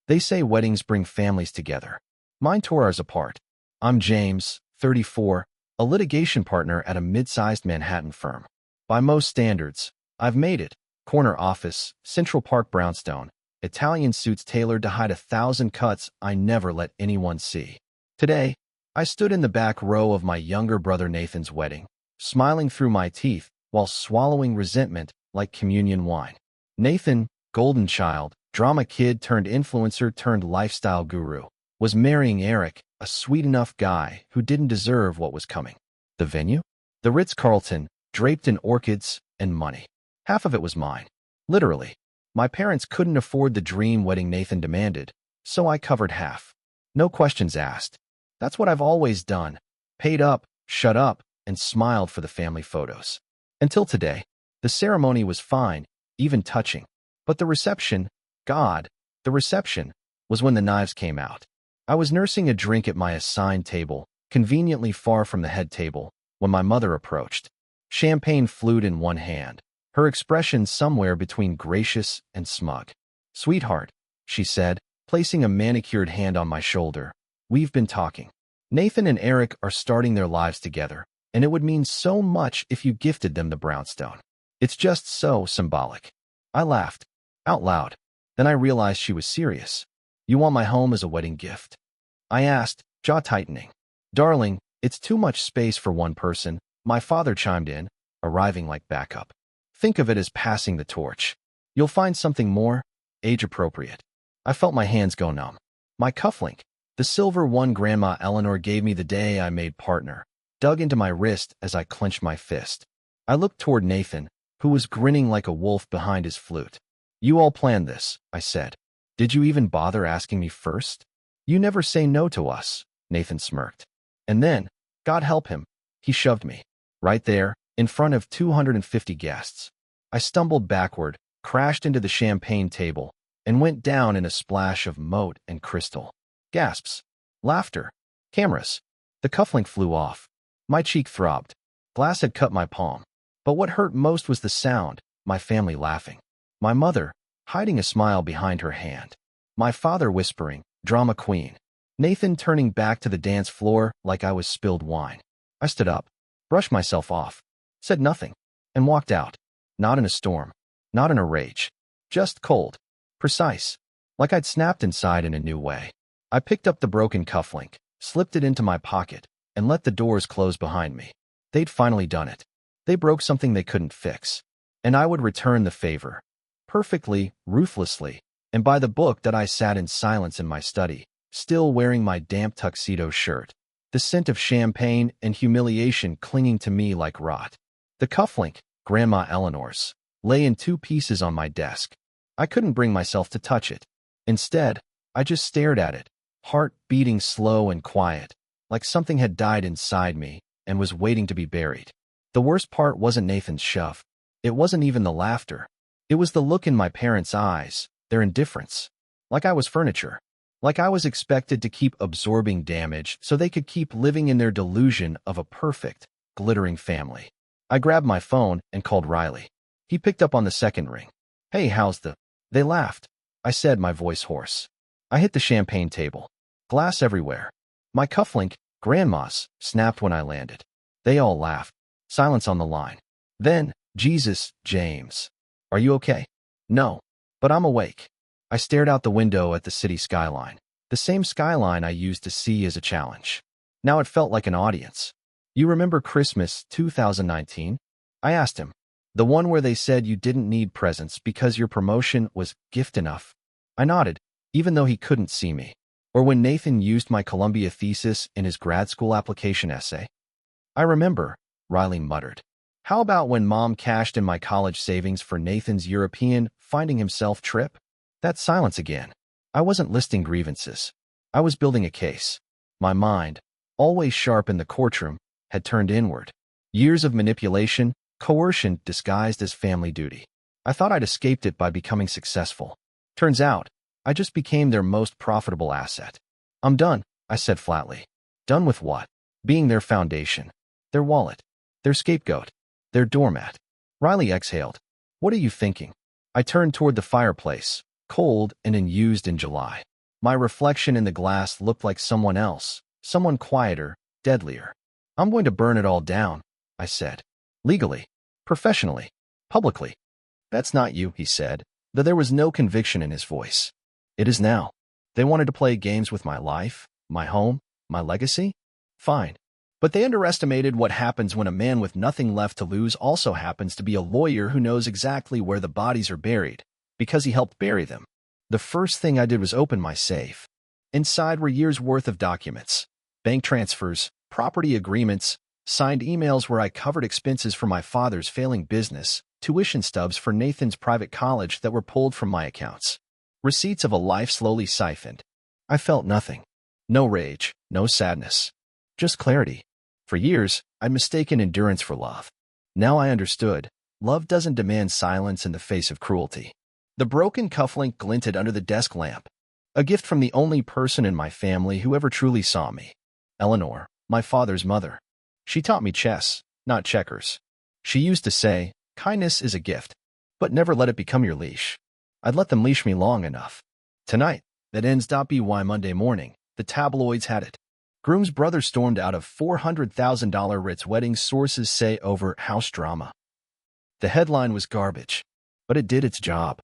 They say weddings bring families together. Mine tore ours apart. I'm James, 34, a litigation partner at a mid-sized Manhattan firm. By most standards, I've made it. Corner office, Central Park brownstone, Italian suits tailored to hide 1,000 cuts I never let anyone see. Today, I stood in the back row of my younger brother Nathan's wedding, smiling through my teeth while swallowing resentment like communion wine. Nathan, golden child, drama kid turned influencer turned lifestyle guru, was marrying Eric, a sweet enough guy who didn't deserve what was coming. The venue? The Ritz-Carlton, draped in orchids and money. Half of it was mine. Literally. My parents couldn't afford the dream wedding Nathan demanded, so I covered half. No questions asked. That's what I've always done. Paid up, shut up, and smiled for the family photos. Until today. The ceremony was fine, even touching. But the reception, God, the reception, was when the knives came out. I was nursing a drink at my assigned table, conveniently far from the head table, when my mother approached. Champagne flute in one hand, her expression somewhere between gracious and smug. "Sweetheart," she said, placing a manicured hand on my shoulder, "we've been talking. Nathan and Eric are starting their lives together, and it would mean so much if you gifted them the brownstone. It's just so symbolic." I laughed, out loud. Then I realized she was serious. "You want my home as a wedding gift?" I asked, jaw tightening. "Darling, it's too much space for one person," my father chimed in, arriving like backup. "Think of it as passing the torch. You'll find something more age-appropriate." I felt my hands go numb. My cufflink, the silver one Grandma Eleanor gave me the day I made partner, dug into my wrist as I clenched my fist. I looked toward Nathan, who was grinning like a wolf behind his flute. "You all planned this," I said. "Did you even bother asking me first?" "You never say no to us," Nathan smirked. And then, God help him, he shoved me. Right there, in front of 250 guests. I stumbled backward, crashed into the champagne table, and went down in a splash of moat and crystal. Gasps. Laughter. Cameras. The cufflink flew off. My cheek throbbed. Glass had cut my palm. But what hurt most was the sound, my family laughing. My mother, hiding a smile behind her hand. My father whispering, "Drama queen." Nathan turning back to the dance floor like I was spilled wine. I stood up, brushed myself off, said nothing, and walked out. Not in a storm, not in a rage. Just cold. Precise. Like I'd snapped inside in a new way. I picked up the broken cufflink, slipped it into my pocket, and let the doors close behind me. They'd finally done it. They broke something they couldn't fix. And I would return the favor. Perfectly, ruthlessly, and by the book that I sat in silence in my study, still wearing my damp tuxedo shirt, the scent of champagne and humiliation clinging to me like rot. The cufflink, Grandma Eleanor's, lay in 2 pieces on my desk. I couldn't bring myself to touch it. Instead, I just stared at it, heart beating slow and quiet, like something had died inside me and was waiting to be buried. The worst part wasn't Nathan's shove. It wasn't even the laughter. It was the look in my parents' eyes, their indifference. Like I was furniture. Like I was expected to keep absorbing damage so they could keep living in their delusion of a perfect, glittering family. I grabbed my phone and called Riley. He picked up on the second ring. "Hey, how's the—" They laughed. I said, my voice hoarse. I hit the champagne table. Glass everywhere. My cufflink, Grandma's, snapped when I landed. They all laughed. Silence on the line. Then, "Jesus, James. Are you okay?" "No. But I'm awake." I stared out the window at the city skyline. The same skyline I used to see as a challenge. Now it felt like an audience. "You remember Christmas 2019? I asked him. "The one where they said you didn't need presents because your promotion was gift enough?" I nodded, even though he couldn't see me. "Or when Nathan used my Columbia thesis in his grad school application essay?" "I remember," Riley muttered. "How about when Mom cashed in my college savings for Nathan's European finding himself trip?" That silence again. I wasn't listing grievances. I was building a case. My mind, always sharp in the courtroom, had turned inward. Years of manipulation, coercion disguised as family duty. I thought I'd escaped it by becoming successful. Turns out, I just became their most profitable asset. "I'm done," I said flatly. Done with what? Being their foundation. Their wallet. Their scapegoat. Their doormat. Riley exhaled. "What are you thinking?" I turned toward the fireplace, cold and unused in July. My reflection in the glass looked like someone else, someone quieter, deadlier. I'm going to burn it all down, I said. Legally, professionally, publicly. That's not you, he said, though there was no conviction in his voice. It is now. They wanted to play games with my life, my home, my legacy? Fine. But they underestimated what happens when a man with nothing left to lose also happens to be a lawyer who knows exactly where the bodies are buried, because he helped bury them. The first thing I did was open my safe. Inside were years' worth of documents, bank transfers, property agreements, signed emails where I covered expenses for my father's failing business, tuition stubs for Nathan's private college that were pulled from my accounts, receipts of a life slowly siphoned. I felt nothing. No rage, no sadness. Just clarity. For years, I'd mistaken endurance for love. Now I understood. Love doesn't demand silence in the face of cruelty. The broken cufflink glinted under the desk lamp, a gift from the only person in my family who ever truly saw me. Eleanor, my father's mother. She taught me chess, not checkers. She used to say, kindness is a gift, but never let it become your leash. I'd let them leash me long enough. Tonight, that ends.by Monday morning, the tabloids had it. Groom's brother stormed out of $400,000 Ritz wedding, sources say, over house drama. The headline was garbage, but it did its job.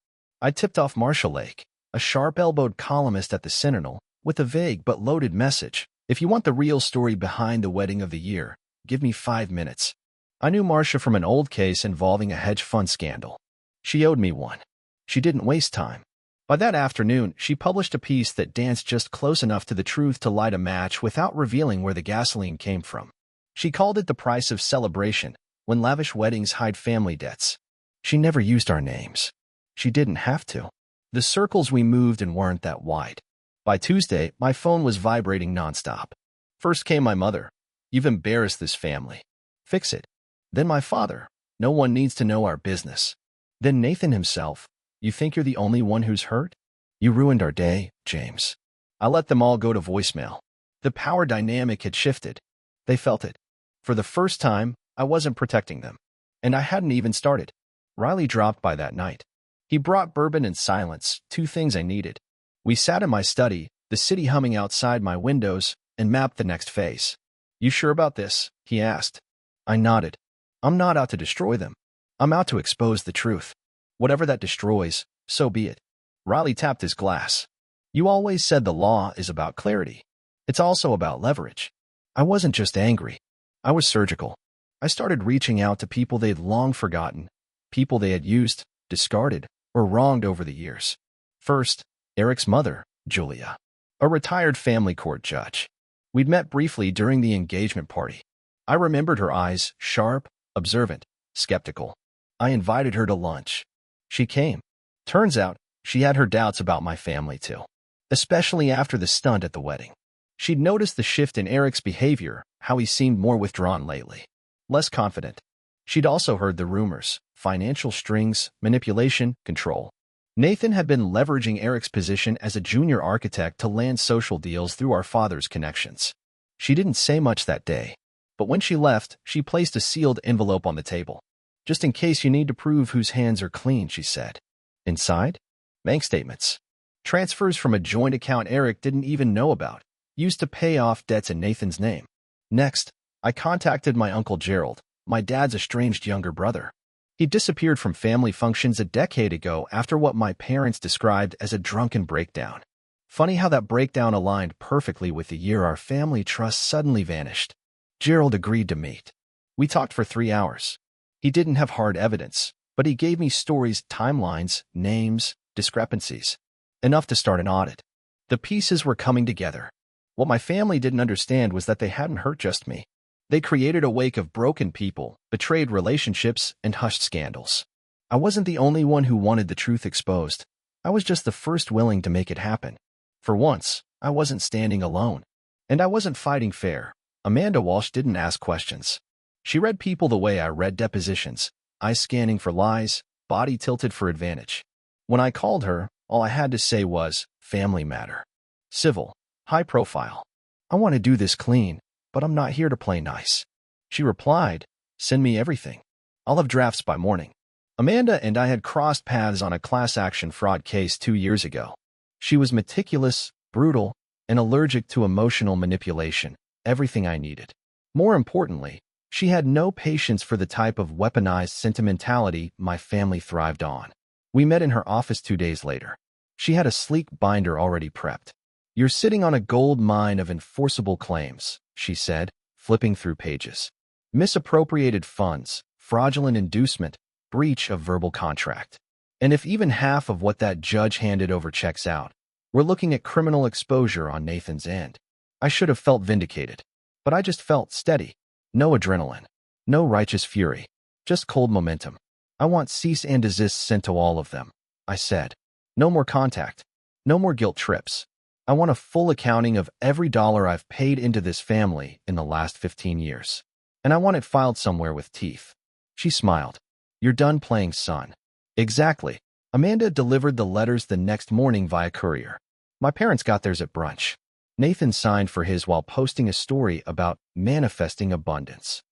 I tipped off Marcia Lake, a sharp-elbowed columnist at the Sentinel, with a vague but loaded message. If you want the real story behind the wedding of the year, give me 5 minutes. I knew Marcia from an old case involving a hedge fund scandal. She owed me one. She didn't waste time. By that afternoon, she published a piece that danced just close enough to the truth to light a match without revealing where the gasoline came from. She called it the price of celebration, when lavish weddings hide family debts. She never used our names. She didn't have to. The circles we moved in weren't that wide. By Tuesday, my phone was vibrating nonstop. First came my mother. You've embarrassed this family. Fix it. Then my father. No one needs to know our business. Then Nathan himself. You think you're the only one who's hurt? You ruined our day, James. I let them all go to voicemail. The power dynamic had shifted. They felt it. For the first time, I wasn't protecting them. And I hadn't even started. Riley dropped by that night. He brought bourbon and silence, 2 things I needed. We sat in my study, the city humming outside my windows, and mapped the next phase. You sure about this? He asked. I nodded. I'm not out to destroy them. I'm out to expose the truth. Whatever that destroys, so be it. Riley tapped his glass. You always said the law is about clarity. It's also about leverage. I wasn't just angry. I was surgical. I started reaching out to people they'd long forgotten, people they had used, discarded, or wronged over the years. First, Eric's mother, Julia, a retired family court judge. We'd met briefly during the engagement party. I remembered her eyes, sharp, observant, skeptical. I invited her to lunch. She came. Turns out, she had her doubts about my family too, especially after the stunt at the wedding. She'd noticed the shift in Eric's behavior, how he seemed more withdrawn lately, less confident. She'd also heard the rumors, financial strings, manipulation, control. Nathan had been leveraging Eric's position as a junior architect to land social deals through our father's connections. She didn't say much that day, but when she left, she placed a sealed envelope on the table. Just in case you need to prove whose hands are clean, she said. Inside? Bank statements. Transfers from a joint account Eric didn't even know about, used to pay off debts in Nathan's name. Next, I contacted my Uncle Gerald, my dad's estranged younger brother. He disappeared from family functions a decade ago after what my parents described as a drunken breakdown. Funny how that breakdown aligned perfectly with the year our family trust suddenly vanished. Gerald agreed to meet. We talked for 3 hours. He didn't have hard evidence, but he gave me stories, timelines, names, discrepancies. Enough to start an audit. The pieces were coming together. What my family didn't understand was that they hadn't hurt just me. They created a wake of broken people, betrayed relationships, and hushed scandals. I wasn't the only one who wanted the truth exposed. I was just the first willing to make it happen. For once, I wasn't standing alone. And I wasn't fighting fair. Amanda Walsh didn't ask questions. She read people the way I read depositions, eyes scanning for lies, body tilted for advantage. When I called her, all I had to say was, family matter. Civil, high profile. I want to do this clean, but I'm not here to play nice. She replied, send me everything. I'll have drafts by morning. Amanda and I had crossed paths on a class action fraud case 2 years ago. She was meticulous, brutal, and allergic to emotional manipulation, everything I needed. More importantly, she had no patience for the type of weaponized sentimentality my family thrived on. We met in her office 2 days later. She had a sleek binder already prepped. "You're sitting on a gold mine of enforceable claims," she said, flipping through pages. "Misappropriated funds, fraudulent inducement, breach of verbal contract. And if even half of what that judge handed over checks out, we're looking at criminal exposure on Nathan's end." I should have felt vindicated, but I just felt steady. No adrenaline, no righteous fury, just cold momentum. "I want cease and desist sent to all of them," I said. "No more contact, no more guilt trips. I want a full accounting of every dollar I've paid into this family in the last 15 years. And I want it filed somewhere with teeth." She smiled. "You're done playing son." Exactly. Amanda delivered the letters the next morning via courier. My parents got theirs at brunch. Nathan signed for his while posting a story about manifesting abundance.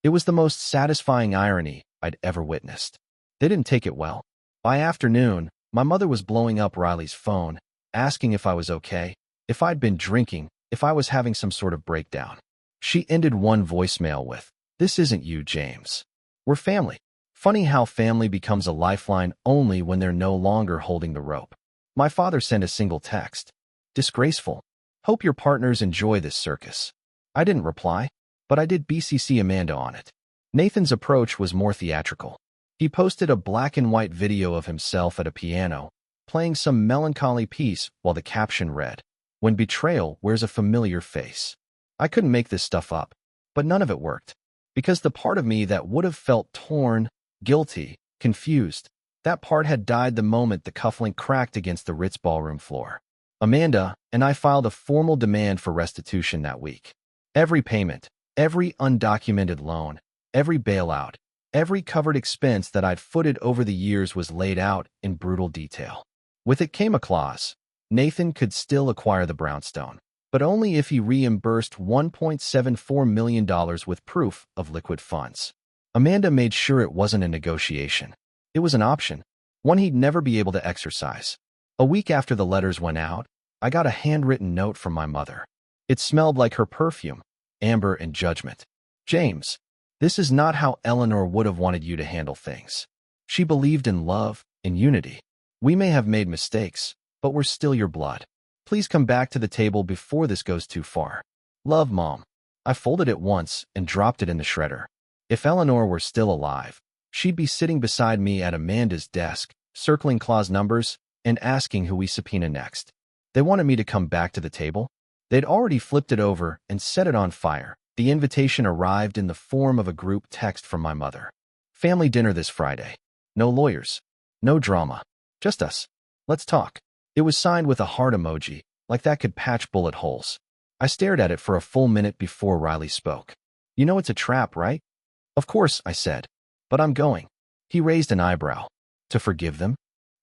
It was the most satisfying irony I'd ever witnessed. They didn't take it well. By afternoon, my mother was blowing up Riley's phone, asking if I was okay, if I'd been drinking, if I was having some sort of breakdown. She ended one voicemail with, "This isn't you, James. We're family." Funny how family becomes a lifeline only when they're no longer holding the rope. My father sent a single text. "Disgraceful. Hope your partners enjoy this circus." I didn't reply, but I did BCC Amanda on it. Nathan's approach was more theatrical. He posted a black and white video of himself at a piano, playing some melancholy piece while the caption read, "When betrayal wears a familiar face." I couldn't make this stuff up, but none of it worked. Because the part of me that would have felt torn, guilty, confused, that part had died the moment the cufflink cracked against the Ritz ballroom floor. Amanda and I filed a formal demand for restitution that week. Every payment, every undocumented loan, every bailout, every covered expense that I'd footed over the years was laid out in brutal detail. With it came a clause. Nathan could still acquire the brownstone, but only if he reimbursed $1.74 million with proof of liquid funds. Amanda made sure it wasn't a negotiation. It was an option, one he'd never be able to exercise. A week after the letters went out, I got a handwritten note from my mother. It smelled like her perfume, amber and judgment. "James, this is not how Eleanor would have wanted you to handle things. She believed in love and unity. We may have made mistakes, but we're still your blood. Please come back to the table before this goes too far. Love, Mom." I folded it once and dropped it in the shredder. If Eleanor were still alive, she'd be sitting beside me at Amanda's desk, circling clause numbers and asking who we subpoena next. They wanted me to come back to the table. They'd already flipped it over and set it on fire. The invitation arrived in the form of a group text from my mother. "Family dinner this Friday. No lawyers. No drama. Just us. Let's talk." It was signed with a heart emoji, like that could patch bullet holes. I stared at it for a full minute before Riley spoke. "You know it's a trap, right?" "Of course," I said. "But I'm going." He raised an eyebrow. "To forgive them?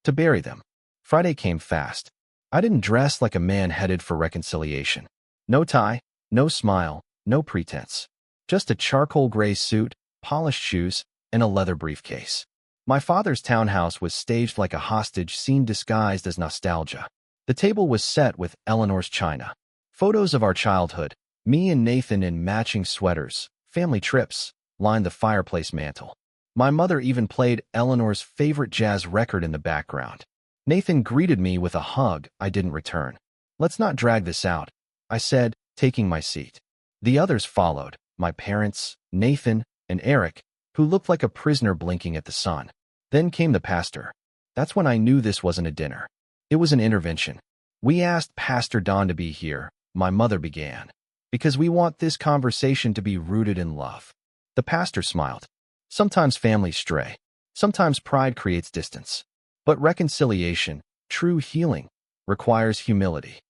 To bury them?" Friday came fast. I didn't dress like a man headed for reconciliation. No tie, no smile, no pretense. Just a charcoal gray suit, polished shoes, and a leather briefcase. My father's townhouse was staged like a hostage scene disguised as nostalgia. The table was set with Eleanor's china. Photos of our childhood, me and Nathan in matching sweaters, family trips, lined the fireplace mantel. My mother even played Eleanor's favorite jazz record in the background. Nathan greeted me with a hug I didn't return. "Let's not drag this out," I said, taking my seat. The others followed, my parents, Nathan, and Eric, who looked like a prisoner blinking at the sun. Then came the pastor. That's when I knew this wasn't a dinner. It was an intervention. "We asked Pastor Don to be here," my mother began, "because we want this conversation to be rooted in love." The pastor smiled. "Sometimes families stray. Sometimes pride creates distance. But reconciliation, true healing, requires humility."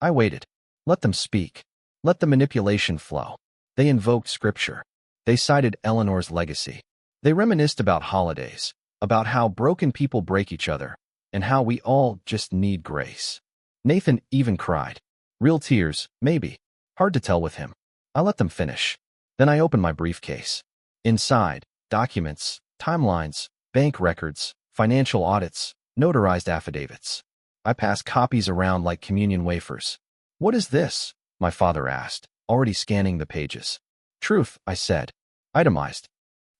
I waited. Let them speak. Let the manipulation flow. They invoked scripture. They cited Eleanor's legacy. They reminisced about holidays, about how broken people break each other, and how we all just need grace. Nathan even cried. Real tears, maybe. Hard to tell with him. I let them finish. Then I opened my briefcase. Inside, documents, timelines, bank records, financial audits, notarized affidavits. I passed copies around like communion wafers. What is this? My father asked, already scanning the pages. Truth, I said. Itemized.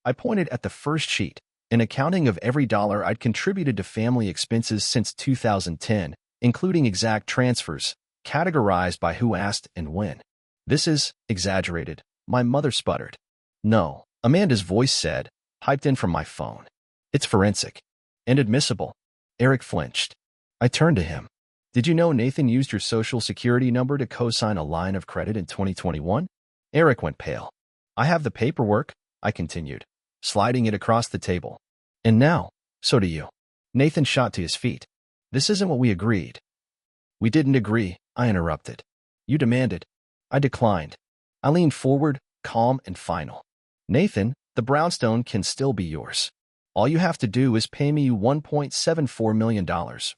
I pointed at the first sheet, an accounting of every dollar I'd contributed to family expenses since 2010, including exact transfers, categorized by who asked and when. This is exaggerated, my mother sputtered. No, Amanda's voice said, piped in from my phone. It's forensic. Inadmissible. Eric flinched. I turned to him. Did you know Nathan used your social security number to co-sign a line of credit in 2021? Eric went pale. I have the paperwork, I continued, sliding it across the table. And now, so do you. Nathan shot to his feet. This isn't what we agreed. We didn't agree, I interrupted. You demanded. I declined. I leaned forward, calm and final. Nathan, the brownstone can still be yours. All you have to do is pay me $1.74 million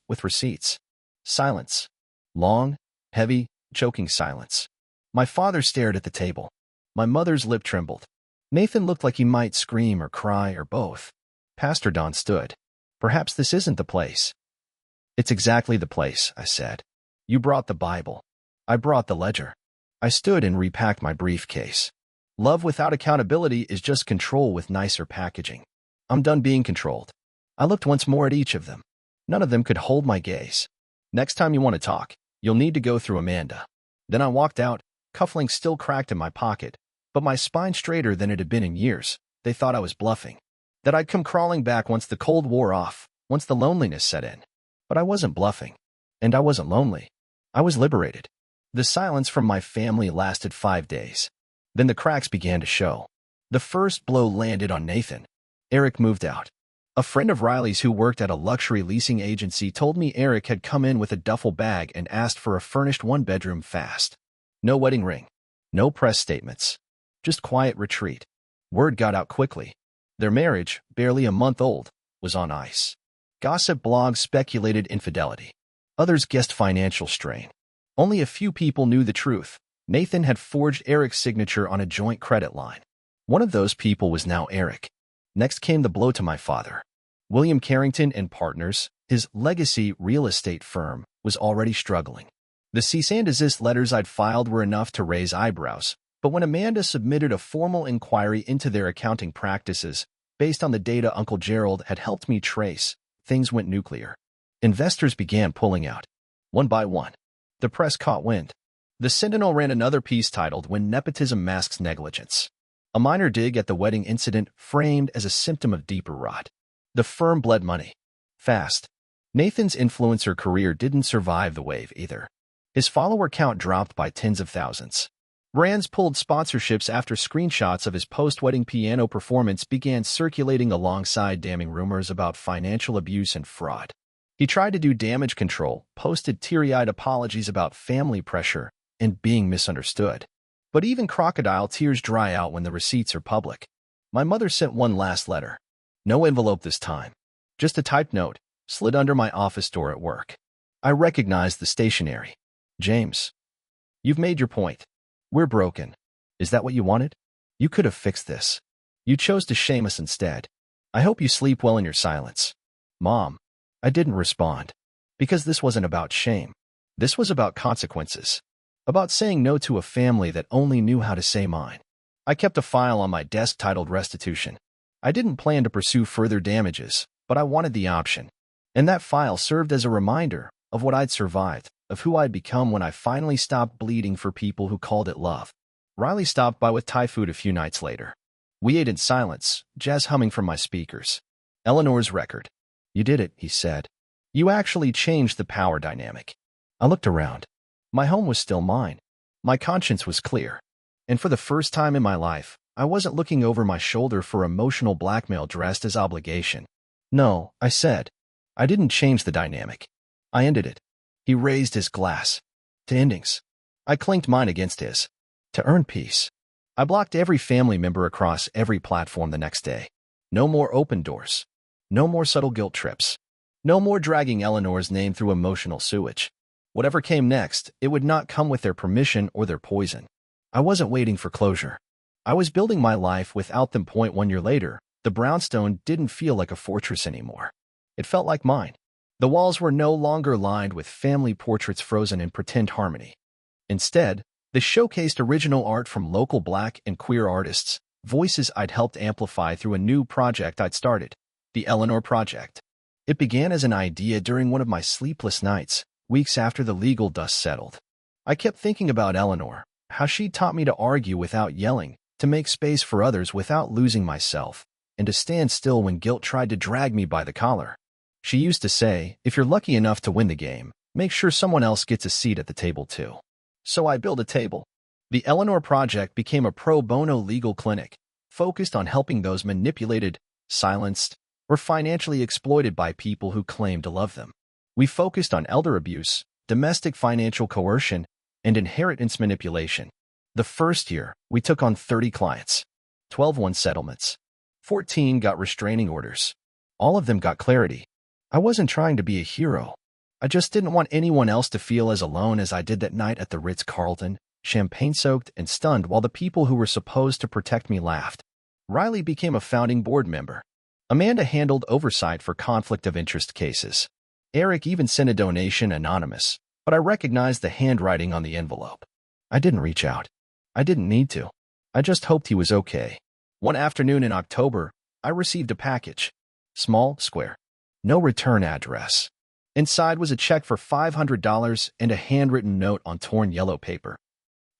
with receipts. Silence. Long, heavy, choking silence. My father stared at the table. My mother's lip trembled. Nathan looked like he might scream or cry or both. Pastor Don stood. Perhaps this isn't the place. It's exactly the place, I said. You brought the Bible. I brought the ledger. I stood and repacked my briefcase. Love without accountability is just control with nicer packaging. I'm done being controlled. I looked once more at each of them. None of them could hold my gaze. Next time you want to talk, you'll need to go through Amanda. Then I walked out, cufflinks still cracked in my pocket, but my spine straighter than it had been in years. They thought I was bluffing. That I'd come crawling back once the cold wore off, once the loneliness set in. But I wasn't bluffing. And I wasn't lonely. I was liberated. The silence from my family lasted 5 days. Then the cracks began to show. The first blow landed on Nathan. Eric moved out. A friend of Riley's who worked at a luxury leasing agency told me Eric had come in with a duffel bag and asked for a furnished one-bedroom fast. No wedding ring. No press statements. Just quiet retreat. Word got out quickly. Their marriage, barely a month old, was on ice. Gossip blogs speculated infidelity. Others guessed financial strain. Only a few people knew the truth. Nathan had forged Eric's signature on a joint credit line. One of those people was now Eric. Next came the blow to my father. William Carrington and Partners, his legacy real estate firm, was already struggling. The cease and desist letters I'd filed were enough to raise eyebrows, but when Amanda submitted a formal inquiry into their accounting practices, based on the data Uncle Gerald had helped me trace, things went nuclear. Investors began pulling out. One by one. The press caught wind. The Sentinel ran another piece titled When Nepotism Masks Negligence. A minor dig at the wedding incident framed as a symptom of deeper rot. The firm bled money. Fast. Nathan's influencer career didn't survive the wave either. His follower count dropped by tens of thousands. Brands pulled sponsorships after screenshots of his post-wedding piano performance began circulating alongside damning rumors about financial abuse and fraud. He tried to do damage control, posted teary-eyed apologies about family pressure and being misunderstood. But even crocodile tears dry out when the receipts are public. My mother sent one last letter. No envelope this time. Just a typed note, slid under my office door at work. I recognized the stationery. James, you've made your point. We're broken. Is that what you wanted? You could have fixed this. You chose to shame us instead. I hope you sleep well in your silence. Mom. I didn't respond. Because this wasn't about shame. This was about consequences. About saying no to a family that only knew how to say mine. I kept a file on my desk titled Restitution. I didn't plan to pursue further damages, but I wanted the option. And that file served as a reminder of what I'd survived, of who I'd become when I finally stopped bleeding for people who called it love. Riley stopped by with Thai food a few nights later. We ate in silence, jazz humming from my speakers. Eleanor's record. You did it, he said. You actually changed the power dynamic. I looked around. My home was still mine. My conscience was clear. And for the first time in my life, I wasn't looking over my shoulder for emotional blackmail dressed as obligation. No, I said. I didn't change the dynamic. I ended it. He raised his glass. To endings. I clinked mine against his. To earn peace. I blocked every family member across every platform the next day. No more open doors. No more subtle guilt trips. No more dragging Eleanor's name through emotional sewage. Whatever came next, it would not come with their permission or their poison. I wasn't waiting for closure. I was building my life without them. 1 year later, the brownstone didn't feel like a fortress anymore. It felt like mine. The walls were no longer lined with family portraits frozen in pretend harmony. Instead, they showcased original art from local Black and queer artists, voices I'd helped amplify through a new project I'd started, the Eleanor Project. It began as an idea during one of my sleepless nights, weeks after the legal dust settled. I kept thinking about Eleanor, how she taught me to argue without yelling, to make space for others without losing myself, and to stand still when guilt tried to drag me by the collar. She used to say, if you're lucky enough to win the game, make sure someone else gets a seat at the table too. So I built a table. The Eleanor Project became a pro bono legal clinic, focused on helping those manipulated, silenced, or financially exploited by people who claimed to love them. We focused on elder abuse, domestic financial coercion, and inheritance manipulation. The first year, we took on 30 clients. 12 won settlements. 14 got restraining orders. All of them got clarity. I wasn't trying to be a hero. I just didn't want anyone else to feel as alone as I did that night at the Ritz-Carlton, champagne-soaked and stunned while the people who were supposed to protect me laughed. Riley became a founding board member. Amanda handled oversight for conflict of interest cases. Eric even sent a donation anonymous, but I recognized the handwriting on the envelope. I didn't reach out. I didn't need to. I just hoped he was okay. One afternoon in October, I received a package. Small, square. No return address. Inside was a check for $500 and a handwritten note on torn yellow paper.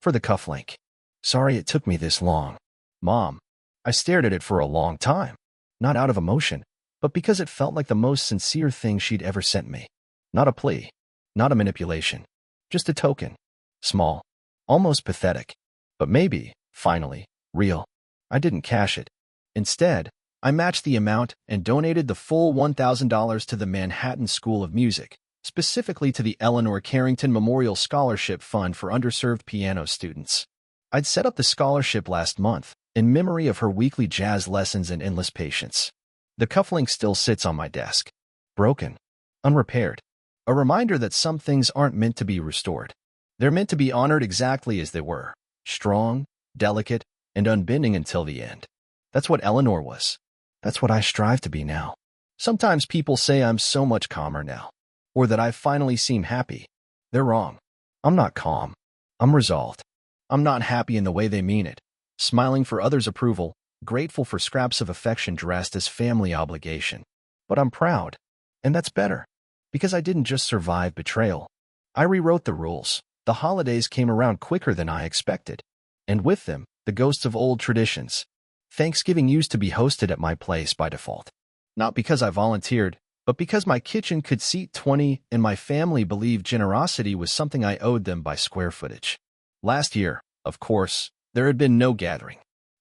For the cufflink. Sorry it took me this long. Mom. I stared at it for a long time. Not out of emotion, but because it felt like the most sincere thing she'd ever sent me. Not a plea. Not a manipulation. Just a token. Small. Almost pathetic. But maybe, finally, real. I didn't cash it. Instead, I matched the amount and donated the full $1,000 to the Manhattan School of Music, specifically to the Eleanor Carrington Memorial Scholarship Fund for underserved piano students. I'd set up the scholarship last month, in memory of her weekly jazz lessons and endless patience. The cufflink still sits on my desk. Broken. Unrepaired. A reminder that some things aren't meant to be restored. They're meant to be honored exactly as they were. Strong, delicate, and unbending until the end. That's what Eleanor was. That's what I strive to be now. Sometimes people say I'm so much calmer now, or that I finally seem happy. They're wrong. I'm not calm. I'm resolved. I'm not happy in the way they mean it, smiling for others' approval, grateful for scraps of affection dressed as family obligation. But I'm proud, and that's better, because I didn't just survive betrayal. I rewrote the rules. The holidays came around quicker than I expected, and with them, the ghosts of old traditions. Thanksgiving used to be hosted at my place by default. Not because I volunteered, but because my kitchen could seat 20 and my family believed generosity was something I owed them by square footage. Last year, of course, there had been no gathering.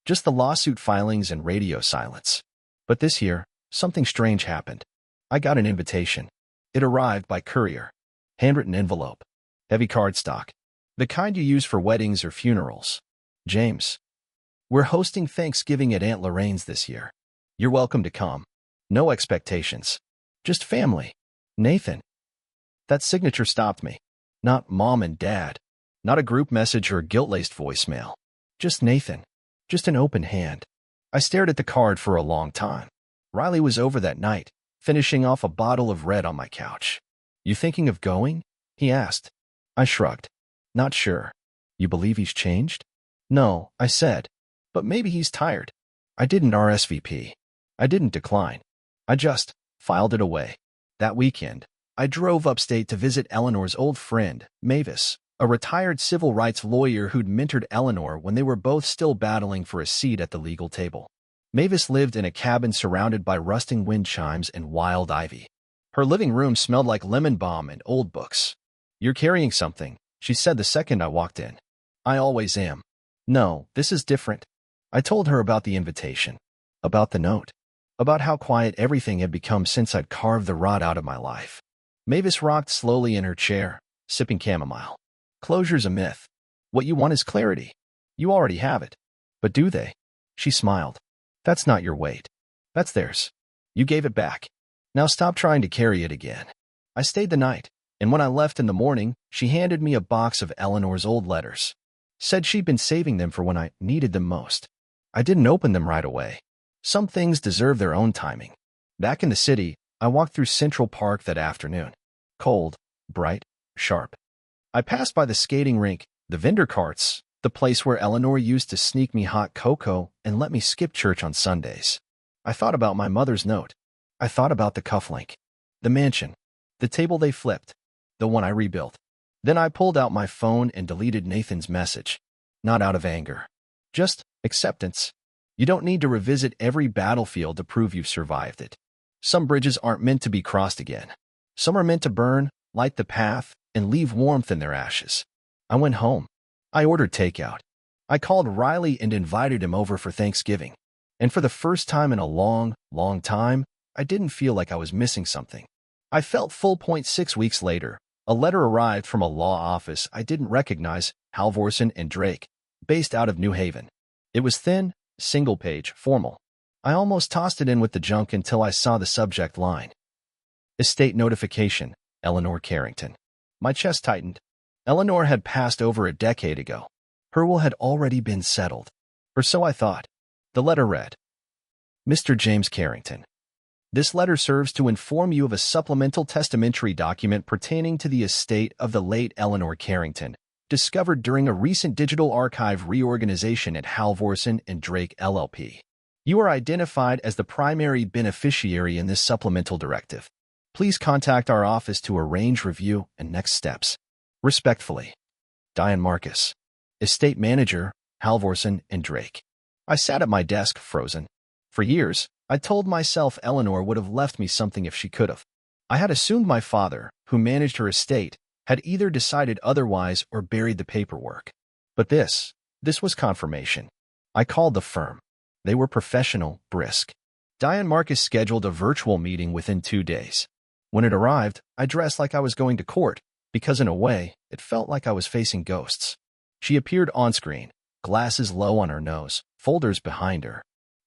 Just the lawsuit filings and radio silence. But this year, something strange happened. I got an invitation. It arrived by courier. Handwritten envelope. Heavy cardstock. The kind you use for weddings or funerals. James. We're hosting Thanksgiving at Aunt Lorraine's this year. You're welcome to come. No expectations. Just family. Nathan. That signature stopped me. Not Mom and Dad. Not a group message or a guilt-laced voicemail. Just Nathan. Just an open hand. I stared at the card for a long time. Riley was over that night, finishing off a bottle of red on my couch. You thinking of going? He asked. I shrugged. Not sure. You believe he's changed? No, I said. But maybe he's tired. I didn't RSVP. I didn't decline. I just filed it away. That weekend, I drove upstate to visit Eleanor's old friend, Mavis, a retired civil rights lawyer who'd mentored Eleanor when they were both still battling for a seat at the legal table. Mavis lived in a cabin surrounded by rusting wind chimes and wild ivy. Her living room smelled like lemon balm and old books. You're carrying something, she said the second I walked in. I always am. No, this is different. I told her about the invitation, about the note, about how quiet everything had become since I'd carved the rot out of my life. Mavis rocked slowly in her chair, sipping chamomile. Closure's a myth. What you want is clarity. You already have it. But do they? She smiled. That's not your weight. That's theirs. You gave it back. Now stop trying to carry it again. I stayed the night, and when I left in the morning, she handed me a box of Eleanor's old letters. Said she'd been saving them for when I needed them most. I didn't open them right away. Some things deserve their own timing. Back in the city, I walked through Central Park that afternoon. Cold, bright, sharp. I passed by the skating rink, the vendor carts, the place where Eleanor used to sneak me hot cocoa and let me skip church on Sundays. I thought about my mother's note. I thought about the cufflink, the mansion, the table they flipped, the one I rebuilt. Then I pulled out my phone and deleted Nathan's message. Not out of anger. Just acceptance. You don't need to revisit every battlefield to prove you've survived it. Some bridges aren't meant to be crossed again. Some are meant to burn, light the path, and leave warmth in their ashes. I went home. I ordered takeout. I called Riley and invited him over for Thanksgiving. And for the first time in a long, long time, I didn't feel like I was missing something. I felt full. 6 weeks later, a letter arrived from a law office I didn't recognize, Halvorsen and Drake, based out of New Haven. It was thin, single-page, formal. I almost tossed it in with the junk until I saw the subject line. Estate notification, Eleanor Carrington. My chest tightened. Eleanor had passed over a decade ago. Her will had already been settled. Or so I thought. The letter read, Mr. James Carrington. This letter serves to inform you of a supplemental testamentary document pertaining to the estate of the late Eleanor Carrington, discovered during a recent digital archive reorganization at Halvorsen and Drake LLP. You are identified as the primary beneficiary in this supplemental directive. Please contact our office to arrange review and next steps. Respectfully, Diane Marcus, Estate Manager, Halvorsen and Drake. I sat at my desk, frozen. For years, I told myself Eleanor would have left me something if she could have. I had assumed my father, who managed her estate, had either decided otherwise or buried the paperwork. But this was confirmation. I called the firm. They were professional, brisk. Diane Marcus scheduled a virtual meeting within 2 days. When it arrived, I dressed like I was going to court, because in a way, it felt like I was facing ghosts. She appeared on screen, glasses low on her nose, folders behind her.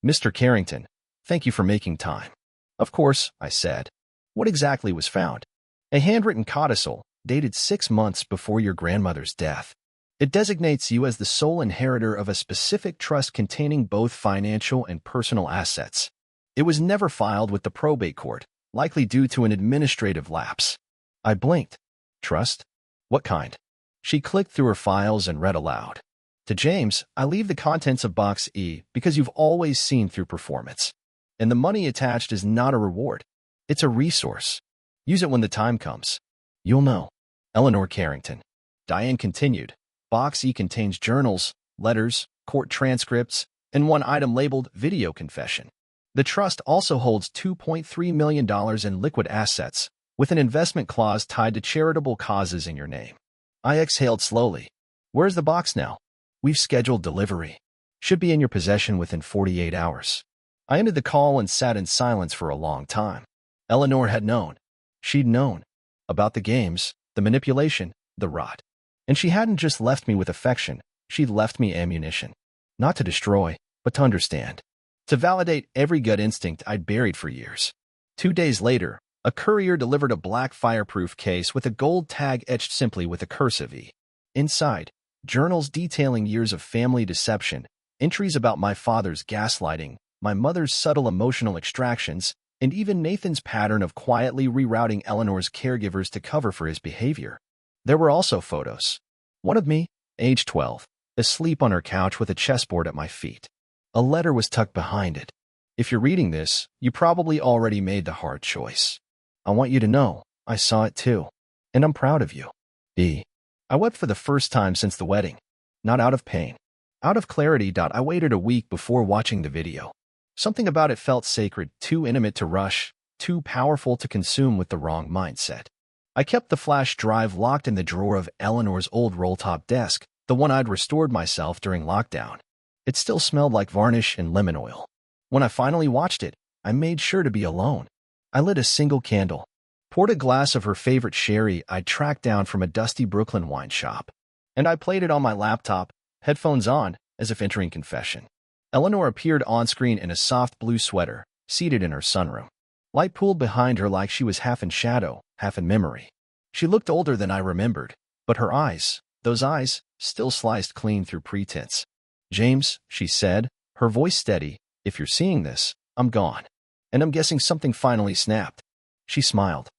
Mr. Carrington, thank you for making time. Of course, I said. What exactly was found? A handwritten codicil, dated 6 months before your grandmother's death. It designates you as the sole inheritor of a specific trust containing both financial and personal assets. It was never filed with the probate court, likely due to an administrative lapse. I blinked. Trust? What kind? She clicked through her files and read aloud. To James, I leave the contents of Box E because you've always seen through performance. And the money attached is not a reward. It's a resource. Use it when the time comes. You'll know. Eleanor Carrington. Diane continued. Box E contains journals, letters, court transcripts, and one item labeled Video Confession. The trust also holds $2.3 million in liquid assets, with an investment clause tied to charitable causes in your name. I exhaled slowly. Where's the box now? We've scheduled delivery. Should be in your possession within 48 hours. I ended the call and sat in silence for a long time. Eleanor had known. She'd known. About the games, the manipulation, the rot. And she hadn't just left me with affection, she'd left me ammunition. Not to destroy, but to understand. To validate every gut instinct I'd buried for years. 2 days later, a courier delivered a black fireproof case with a gold tag etched simply with a cursive E. Inside, journals detailing years of family deception, entries about my father's gaslighting, my mother's subtle emotional extractions, and even Nathan's pattern of quietly rerouting Eleanor's caregivers to cover for his behavior. There were also photos. One of me, age 12, asleep on her couch with a chessboard at my feet. A letter was tucked behind it. If you're reading this, you probably already made the hard choice. I want you to know, I saw it too. And I'm proud of you. B. I wept for the first time since the wedding. Not out of pain. Out of clarity. I waited a week before watching the video. Something about it felt sacred, too intimate to rush, too powerful to consume with the wrong mindset. I kept the flash drive locked in the drawer of Eleanor's old roll-top desk, the one I'd restored myself during lockdown. It still smelled like varnish and lemon oil. When I finally watched it, I made sure to be alone. I lit a single candle, poured a glass of her favorite sherry I'd tracked down from a dusty Brooklyn wine shop, and I played it on my laptop, headphones on, as if entering confession. Eleanor appeared on screen in a soft blue sweater, seated in her sunroom. Light pooled behind her like she was half in shadow, half in memory. She looked older than I remembered, but her eyes, those eyes, still sliced clean through pretense. James, she said, her voice steady, if you're seeing this, I'm gone. And I'm guessing something finally snapped. She smiled.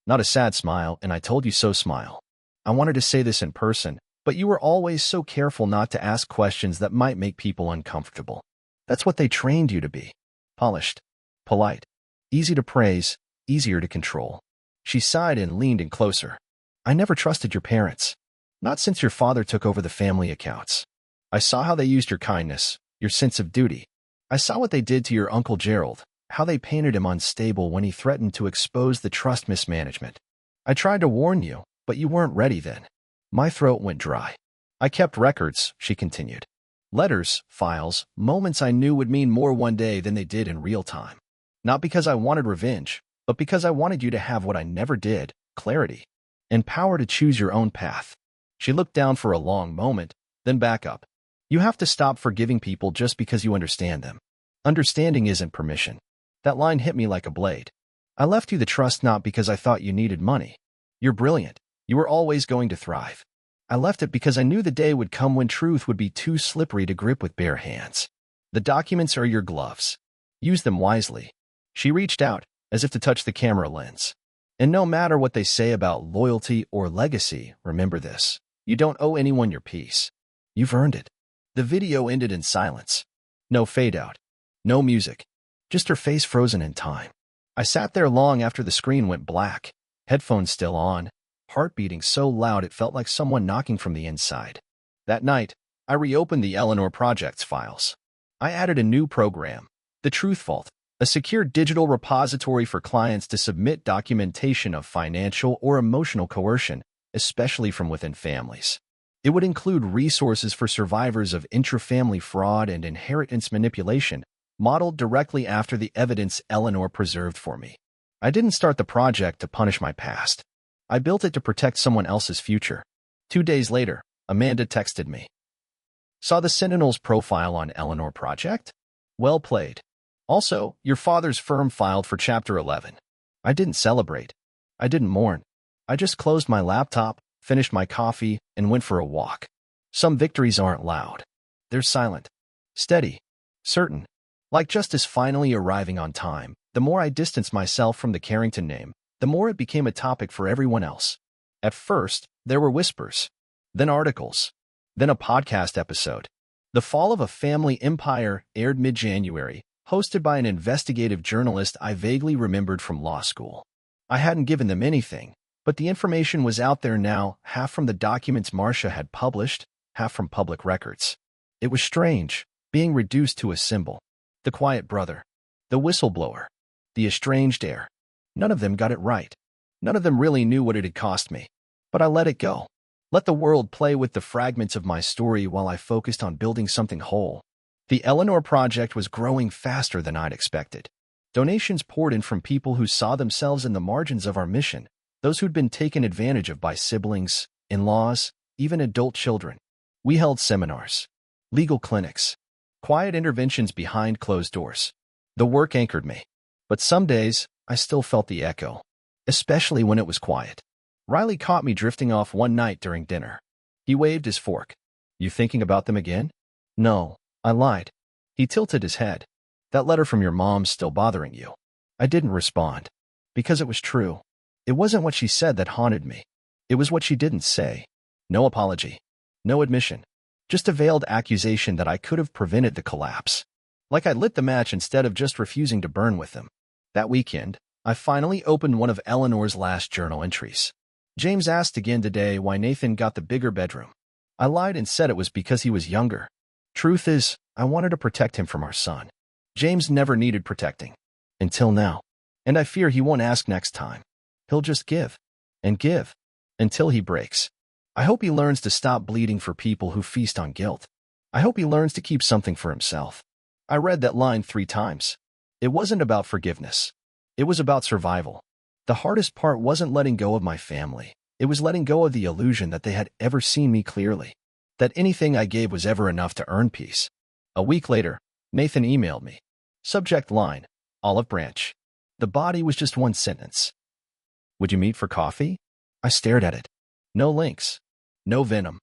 Not a sad smile, and I told you so smile. I wanted to say this in person, but you were always so careful not to ask questions that might make people uncomfortable. That's what they trained you to be. Polished. Polite. Easy to praise, easier to control. She sighed and leaned in closer. I never trusted your parents. Not since your father took over the family accounts. I saw how they used your kindness, your sense of duty. I saw what they did to your Uncle Gerald, how they painted him unstable when he threatened to expose the trust mismanagement. I tried to warn you, but you weren't ready then. My throat went dry. I kept records, she continued. Letters, files, moments I knew would mean more one day than they did in real time. Not because I wanted revenge, but because I wanted you to have what I never did, clarity, and power to choose your own path. She looked down for a long moment, then back up. You have to stop forgiving people just because you understand them. Understanding isn't permission. That line hit me like a blade. I left you the trust not because I thought you needed money. You're brilliant. You were always going to thrive. I left it because I knew the day would come when truth would be too slippery to grip with bare hands. The documents are your gloves. Use them wisely. She reached out, as if to touch the camera lens. And no matter what they say about loyalty or legacy, remember this. You don't owe anyone your peace. You've earned it. The video ended in silence. No fade-out. No music. Just her face frozen in time. I sat there long after the screen went black, headphones still on, heart beating so loud it felt like someone knocking from the inside. That night, I reopened the Eleanor Project's files. I added a new program, the Truth Vault, a secure digital repository for clients to submit documentation of financial or emotional coercion, especially from within families. It would include resources for survivors of intrafamily fraud and inheritance manipulation, modeled directly after the evidence Eleanor preserved for me. I didn't start the project to punish my past. I built it to protect someone else's future. 2 days later, Amanda texted me. Saw the Sentinel's profile on Eleanor Project? Well played. Also, your father's firm filed for Chapter 11. I didn't celebrate. I didn't mourn. I just closed my laptop, finished my coffee, and went for a walk. Some victories aren't loud. They're silent. Steady. Certain. Like justice finally arriving on time, the more I distanced myself from the Carrington name, the more it became a topic for everyone else. At first, there were whispers. Then articles. Then a podcast episode. The Fall of a Family Empire aired mid-January, hosted by an investigative journalist I vaguely remembered from law school. I hadn't given them anything, but the information was out there now, half from the documents Marcia had published, half from public records. It was strange, being reduced to a symbol. The quiet brother. The whistleblower. The estranged heir. None of them got it right. None of them really knew what it had cost me. But I let it go. Let the world play with the fragments of my story while I focused on building something whole. The Eleanor Project was growing faster than I'd expected. Donations poured in from people who saw themselves in the margins of our mission, those who'd been taken advantage of by siblings, in-laws, even adult children. We held seminars, legal clinics, quiet interventions behind closed doors. The work anchored me. But some days, I still felt the echo, especially when it was quiet. Riley caught me drifting off one night during dinner. He waved his fork. You thinking about them again? No, I lied. He tilted his head. That letter from your mom's still bothering you. I didn't respond. Because it was true. It wasn't what she said that haunted me. It was what she didn't say. No apology. No admission. Just a veiled accusation that I could have prevented the collapse. Like I lit the match instead of just refusing to burn with them. That weekend, I finally opened one of Eleanor's last journal entries. James asked again today why Nathan got the bigger bedroom. I lied and said it was because he was younger. Truth is, I wanted to protect him from our son. James never needed protecting. Until now. And I fear he won't ask next time. He'll just give. And give. Until he breaks. I hope he learns to stop bleeding for people who feast on guilt. I hope he learns to keep something for himself. I read that line 3 times. It wasn't about forgiveness. It was about survival. The hardest part wasn't letting go of my family. It was letting go of the illusion that they had ever seen me clearly. That anything I gave was ever enough to earn peace. A week later, Nathan emailed me. Subject line, olive branch. The body was just one sentence. Would you meet for coffee? I stared at it. No links. No venom.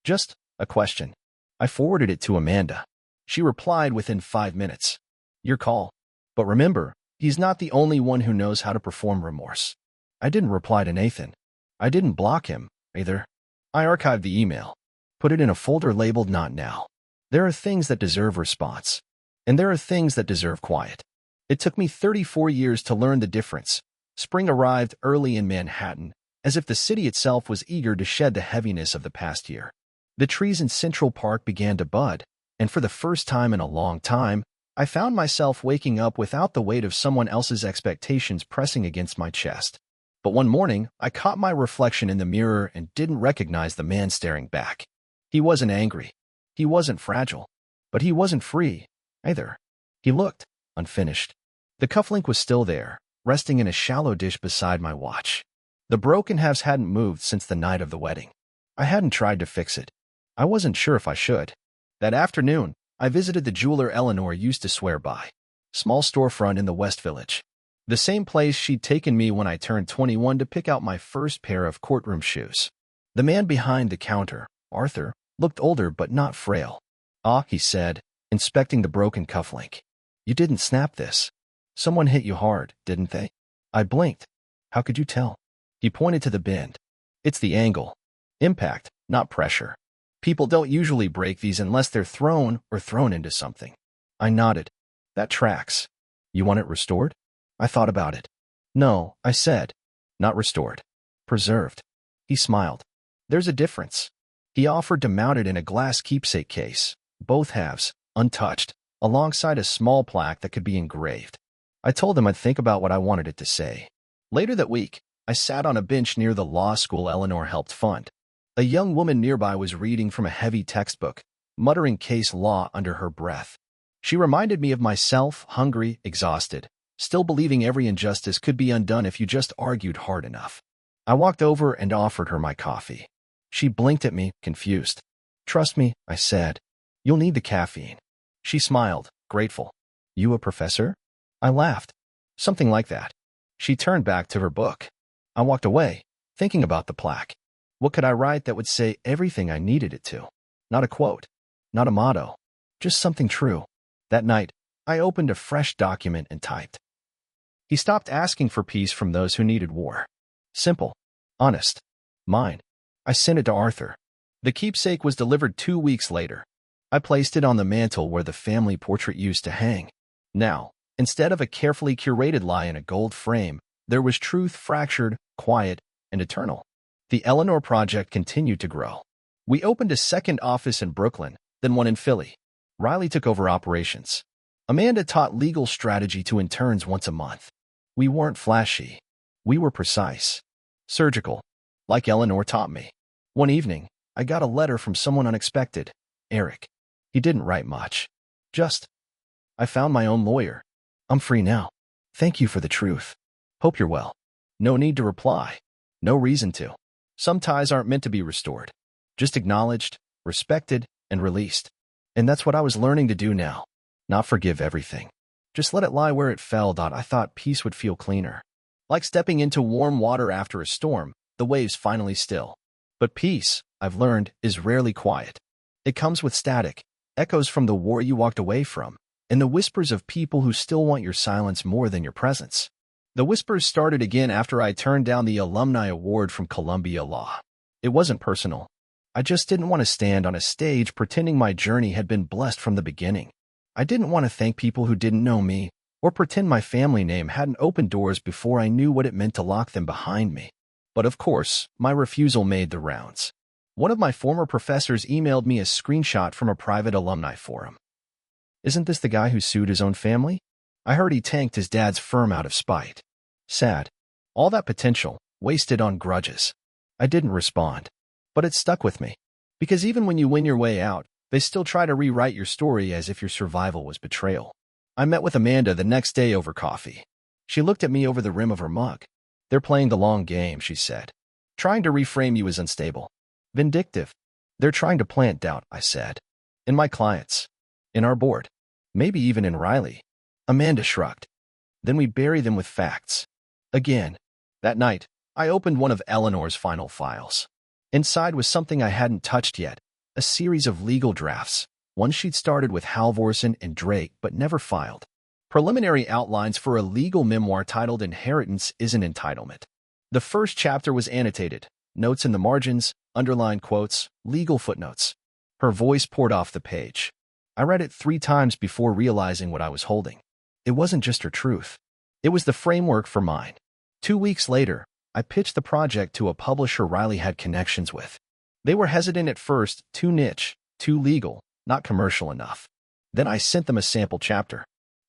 Just a question. I forwarded it to Amanda. She replied within 5 minutes. Your call. But remember, He's not the only one who knows how to perform remorse. I didn't reply to Nathan. I didn't block him, either. I archived the email, put it in a folder labeled Not Now. There are things that deserve response, and there are things that deserve quiet. It took me 34 years to learn the difference. Spring arrived early in Manhattan, as if the city itself was eager to shed the heaviness of the past year. The trees in Central Park began to bud, and for the first time in a long time, I found myself waking up without the weight of someone else's expectations pressing against my chest. But one morning, I caught my reflection in the mirror and didn't recognize the man staring back. He wasn't angry. He wasn't fragile. But he wasn't free, either. He looked unfinished. The cufflink was still there, resting in a shallow dish beside my watch. The broken halves hadn't moved since the night of the wedding. I hadn't tried to fix it. I wasn't sure if I should. That afternoon, I visited the jeweler Eleanor used to swear by. Small storefront in the West Village. The same place she'd taken me when I turned 21 to pick out my first pair of courtroom shoes. The man behind the counter, Arthur, looked older but not frail. "Ah," he said, inspecting the broken cufflink. "You didn't snap this. Someone hit you hard, didn't they?" I blinked. "How could you tell?" He pointed to the bend. "It's the angle. Impact, not pressure. People don't usually break these unless they're thrown into something." I nodded. "That tracks. You want it restored?" I thought about it. "No," I said. "Not restored. Preserved." He smiled. "There's a difference." He offered to mount it in a glass keepsake case, both halves, untouched, alongside a small plaque that could be engraved. I told him I'd think about what I wanted it to say. Later that week, I sat on a bench near the law school Eleanor helped fund. A young woman nearby was reading from a heavy textbook, muttering case law under her breath. She reminded me of myself, hungry, exhausted, still believing every injustice could be undone if you just argued hard enough. I walked over and offered her my coffee. She blinked at me, confused. "Trust me," I said. "You'll need the caffeine." She smiled, grateful. "You a professor?" I laughed. "Something like that." She turned back to her book. I walked away, thinking about the plaque. What could I write that would say everything I needed it to? Not a quote, not a motto, just something true. That night, I opened a fresh document and typed. He stopped asking for peace from those who needed war. Simple, honest, mine. I sent it to Arthur. The keepsake was delivered 2 weeks later. I placed it on the mantel where the family portrait used to hang. Now, instead of a carefully curated lie in a gold frame, there was truth fractured, quiet, and eternal. The Eleanor Project continued to grow. We opened a second office in Brooklyn, then one in Philly. Riley took over operations. Amanda taught legal strategy to interns once a month. We weren't flashy. We were precise. Surgical, like Eleanor taught me. One evening, I got a letter from someone unexpected, Eric. He didn't write much. Just, "I found my own lawyer. I'm free now. Thank you for the truth. Hope you're well." No need to reply. No reason to. Some ties aren't meant to be restored. Just acknowledged, respected, and released. And that's what I was learning to do now. Not forgive everything. Just let it lie where it fell. I thought peace would feel cleaner. Like stepping into warm water after a storm, the waves finally still. But peace, I've learned, is rarely quiet. It comes with static, echoes from the war you walked away from, and the whispers of people who still want your silence more than your presence. The whispers started again after I turned down the alumni award from Columbia Law. It wasn't personal. I just didn't want to stand on a stage pretending my journey had been blessed from the beginning. I didn't want to thank people who didn't know me, or pretend my family name hadn't opened doors before I knew what it meant to lock them behind me. But of course, my refusal made the rounds. One of my former professors emailed me a screenshot from a private alumni forum. "Isn't this the guy who sued his own family? I heard he tanked his dad's firm out of spite." Sad. All that potential, wasted on grudges. I didn't respond. But it stuck with me. Because even when you win your way out, they still try to rewrite your story as if your survival was betrayal. I met with Amanda the next day over coffee. She looked at me over the rim of her mug. "They're playing the long game," she said. "Trying to reframe you as unstable. Vindictive. They're trying to plant doubt," I said. "In my clients. In our board. Maybe even in Riley." Amanda shrugged. "Then we bury them with facts." Again. That night, I opened one of Eleanor's final files. Inside was something I hadn't touched yet, a series of legal drafts, one she'd started with Halvorsen and Drake but never filed. Preliminary outlines for a legal memoir titled Inheritance is an Entitlement. The first chapter was annotated, notes in the margins, underlined quotes, legal footnotes. Her voice poured off the page. I read it 3 times before realizing what I was holding. It wasn't just her truth. It was the framework for mine. 2 weeks later, I pitched the project to a publisher Riley had connections with. They were hesitant at first, too niche, too legal, not commercial enough. Then I sent them a sample chapter.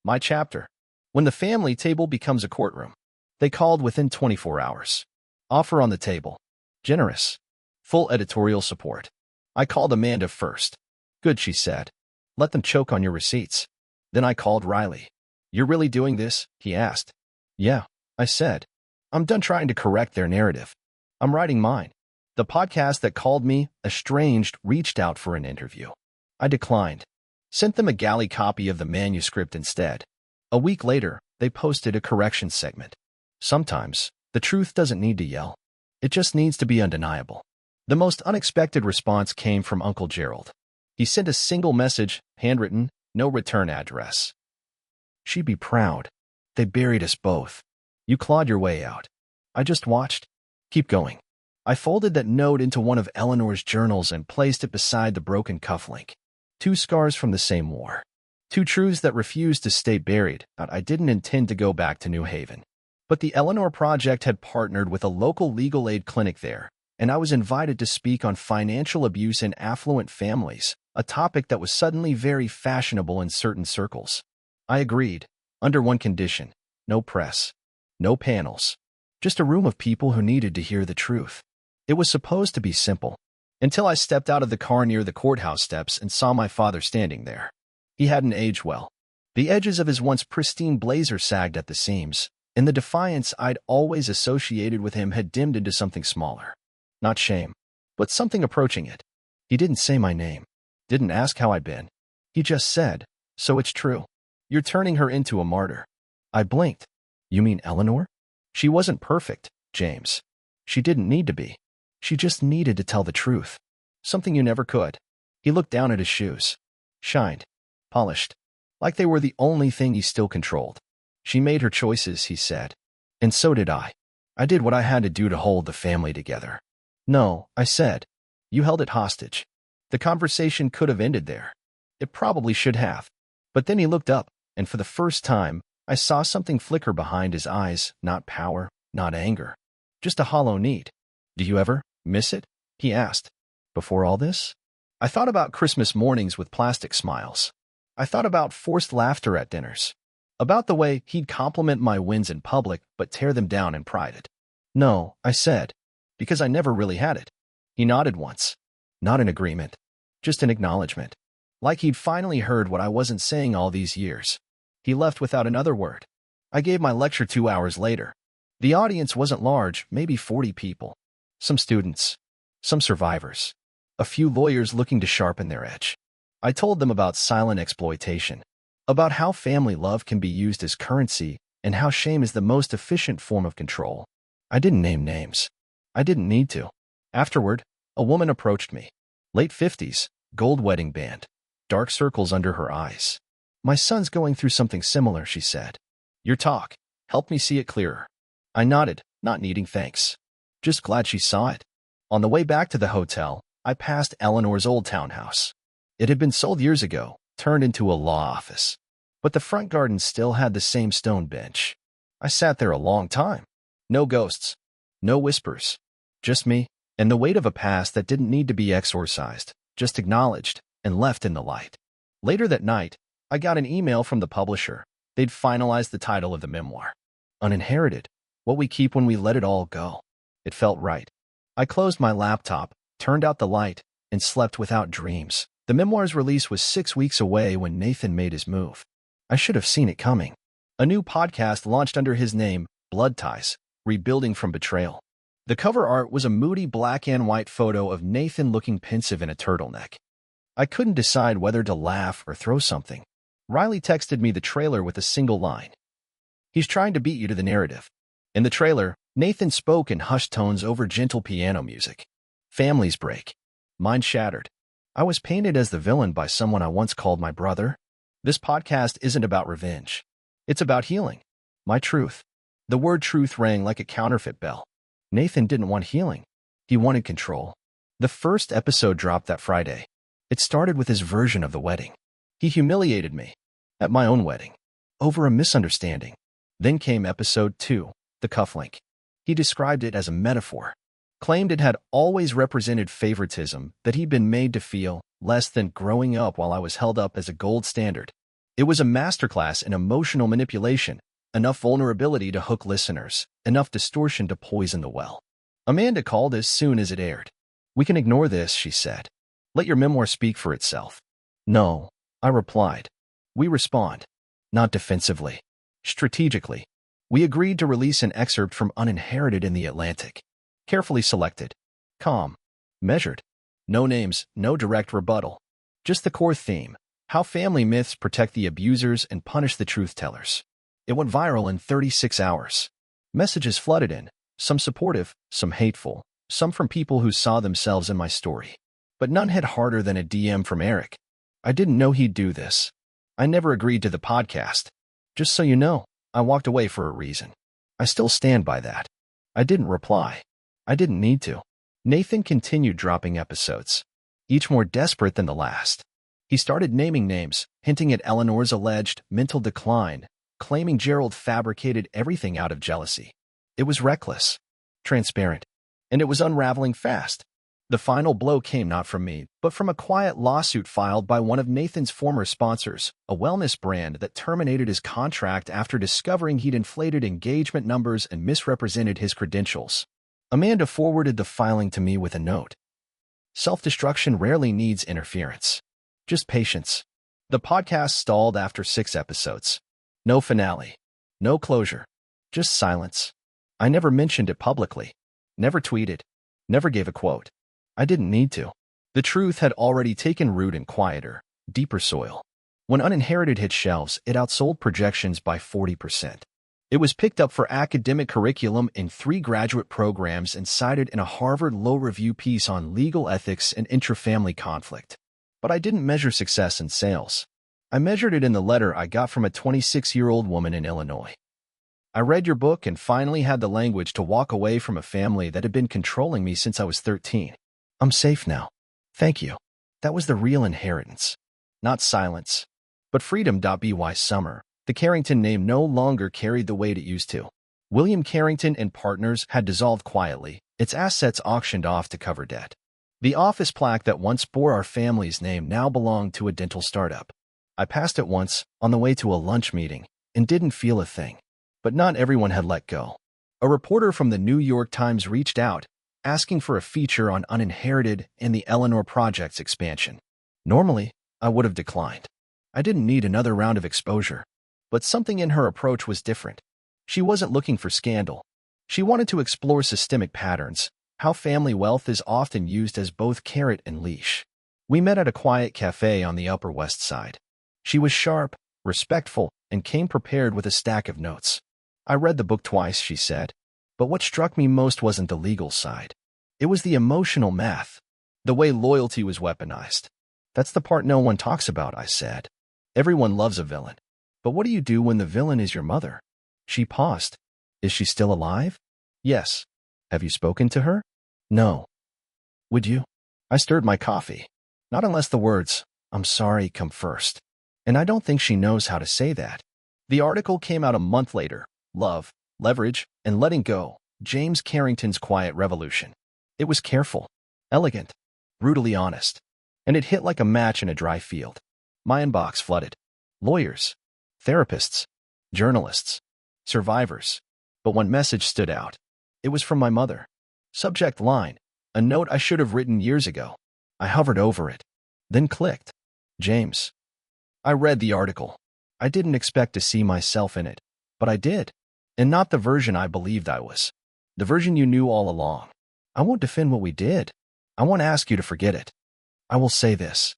My chapter. When the family table becomes a courtroom. They called within 24 hours. Offer on the table. Generous. Full editorial support. I called Amanda first. Good, she said. Let them choke on your receipts. Then I called Riley. You're really doing this? He asked. Yeah, I said. I'm done trying to correct their narrative. I'm writing mine. The podcast that called me, Estranged, reached out for an interview. I declined. Sent them a galley copy of the manuscript instead. A week later, they posted a correction segment. Sometimes, the truth doesn't need to yell. It just needs to be undeniable. The most unexpected response came from Uncle Gerald. He sent a single message, handwritten, no return address. She'd be proud. They buried us both. You clawed your way out. I just watched. Keep going. I folded that note into one of Eleanor's journals and placed it beside the broken cufflink. 2 scars from the same war. 2 truths that refused to stay buried. I didn't intend to go back to New Haven. But the Eleanor Project had partnered with a local legal aid clinic there, and I was invited to speak on financial abuse in affluent families, a topic that was suddenly very fashionable in certain circles. I agreed, under one condition: no press, no panels, just a room of people who needed to hear the truth. It was supposed to be simple, until I stepped out of the car near the courthouse steps and saw my father standing there. He hadn't aged well. The edges of his once pristine blazer sagged at the seams, and the defiance I'd always associated with him had dimmed into something smaller. Not shame, but something approaching it. He didn't say my name, didn't ask how I'd been. He just said, "So it's true. You're turning her into a martyr." I blinked. You mean Eleanor? She wasn't perfect, James. She didn't need to be. She just needed to tell the truth. Something you never could. He looked down at his shoes. Shined. Polished. Like they were the only thing he still controlled. She made her choices, he said. And so did I. I did what I had to do to hold the family together. No, I said. You held it hostage. The conversation could have ended there. It probably should have. But then he looked up, and for the first time, I saw something flicker behind his eyes, not power, not anger. Just a hollow need. Do you ever miss it? He asked. Before all this? I thought about Christmas mornings with plastic smiles. I thought about forced laughter at dinners. About the way he'd compliment my wins in public but tear them down in private. No, I said, because I never really had it. He nodded once. Not an agreement. Just an acknowledgement. Like he'd finally heard what I wasn't saying all these years. He left without another word. I gave my lecture 2 hours later. The audience wasn't large, maybe 40 people. Some students. Some survivors. A few lawyers looking to sharpen their edge. I told them about silent exploitation. About how family love can be used as currency and how shame is the most efficient form of control. I didn't name names. I didn't need to. Afterward, a woman approached me. Late 50s, gold wedding band. Dark circles under her eyes. My son's going through something similar, she said. Your talk helped me see it clearer. I nodded, not needing thanks. Just glad she saw it. On the way back to the hotel, I passed Eleanor's old townhouse. It had been sold years ago, turned into a law office. But the front garden still had the same stone bench. I sat there a long time. No ghosts. No whispers. Just me, and the weight of a past that didn't need to be exorcised, just acknowledged and left in the light. Later that night, I got an email from the publisher. They'd finalized the title of the memoir. Uninherited. What we keep when we let it all go. It felt right. I closed my laptop, turned out the light, and slept without dreams. The memoir's release was 6 weeks away when Nathan made his move. I should have seen it coming. A new podcast launched under his name, Blood Ties, Rebuilding from Betrayal. The cover art was a moody black and white photo of Nathan looking pensive in a turtleneck. I couldn't decide whether to laugh or throw something. Riley texted me the trailer with a single line. He's trying to beat you to the narrative. In the trailer, Nathan spoke in hushed tones over gentle piano music. Families break. Mine shattered. I was painted as the villain by someone I once called my brother. This podcast isn't about revenge. It's about healing. My truth. The word truth rang like a counterfeit bell. Nathan didn't want healing. He wanted control. The first episode dropped that Friday. It started with his version of the wedding. He humiliated me. At my own wedding. Over a misunderstanding. Then came episode 2, the cufflink. He described it as a metaphor. Claimed it had always represented favoritism, that he'd been made to feel less than growing up while I was held up as a gold standard. It was a masterclass in emotional manipulation, enough vulnerability to hook listeners, enough distortion to poison the well. Amanda called as soon as it aired. "We can ignore this," she said. "Let your memoir speak for itself." "No," I replied. "We respond. Not defensively. Strategically." We agreed to release an excerpt from Uninherited in the Atlantic. Carefully selected. Calm. Measured. No names, no direct rebuttal. Just the core theme: how family myths protect the abusers and punish the truth-tellers. It went viral in 36 hours. Messages flooded in, some supportive, some hateful, some from people who saw themselves in my story. But none hit harder than a DM from Eric. "I didn't know he'd do this. I never agreed to the podcast. Just so you know, I walked away for a reason. I still stand by that." I didn't reply. I didn't need to. Nathan continued dropping episodes, each more desperate than the last. He started naming names, hinting at Eleanor's alleged mental decline, claiming Gerald fabricated everything out of jealousy. It was reckless, transparent, and it was unraveling fast. The final blow came not from me, but from a quiet lawsuit filed by one of Nathan's former sponsors, a wellness brand that terminated his contract after discovering he'd inflated engagement numbers and misrepresented his credentials. Amanda forwarded the filing to me with a note. "Self-destruction rarely needs interference. Just patience." The podcast stalled after 6 episodes. No finale. No closure. Just silence. I never mentioned it publicly. Never tweeted. Never gave a quote. I didn't need to. The truth had already taken root in quieter, deeper soil. When Uninherited hit shelves, it outsold projections by 40%. It was picked up for academic curriculum in 3 graduate programs and cited in a Harvard Law Review piece on legal ethics and intrafamily conflict. But I didn't measure success in sales. I measured it in the letter I got from a 26-year-old woman in Illinois. "I read your book and finally had the language to walk away from a family that had been controlling me since I was 13. I'm safe now. Thank you." That was the real inheritance. Not silence, but freedom. By summer, the Carrington name no longer carried the weight it used to. William Carrington and Partners had dissolved quietly, its assets auctioned off to cover debt. The office plaque that once bore our family's name now belonged to a dental startup. I passed it once, on the way to a lunch meeting, and didn't feel a thing. But not everyone had let go. A reporter from the New York Times reached out, asking for a feature on Uninherited and the Eleanor Project's expansion. Normally, I would have declined. I didn't need another round of exposure. But something in her approach was different. She wasn't looking for scandal. She wanted to explore systemic patterns, how family wealth is often used as both carrot and leash. We met at a quiet cafe on the Upper West Side. She was sharp, respectful, and came prepared with a stack of notes. "I read the book twice," she said. "But what struck me most wasn't the legal side. It was the emotional math, the way loyalty was weaponized." "That's the part no one talks about," I said. "Everyone loves a villain. But what do you do when the villain is your mother?" She paused. "Is she still alive?" "Yes." "Have you spoken to her?" "No." "Would you?" I stirred my coffee. "Not unless the words, 'I'm sorry,' come first. And I don't think she knows how to say that." The article came out a month later. Love, Leverage, and Letting Go: James Carrington's Quiet Revolution. It was careful, elegant, brutally honest. And it hit like a match in a dry field. My inbox flooded. Lawyers, therapists, journalists, survivors. But one message stood out. It was from my mother. Subject line: a note I should have written years ago. I hovered over it, then clicked. James. I read the article. I didn't expect to see myself in it, but I did. And not the version I believed I was. The version you knew all along. I won't defend what we did. I won't ask you to forget it. I will say this.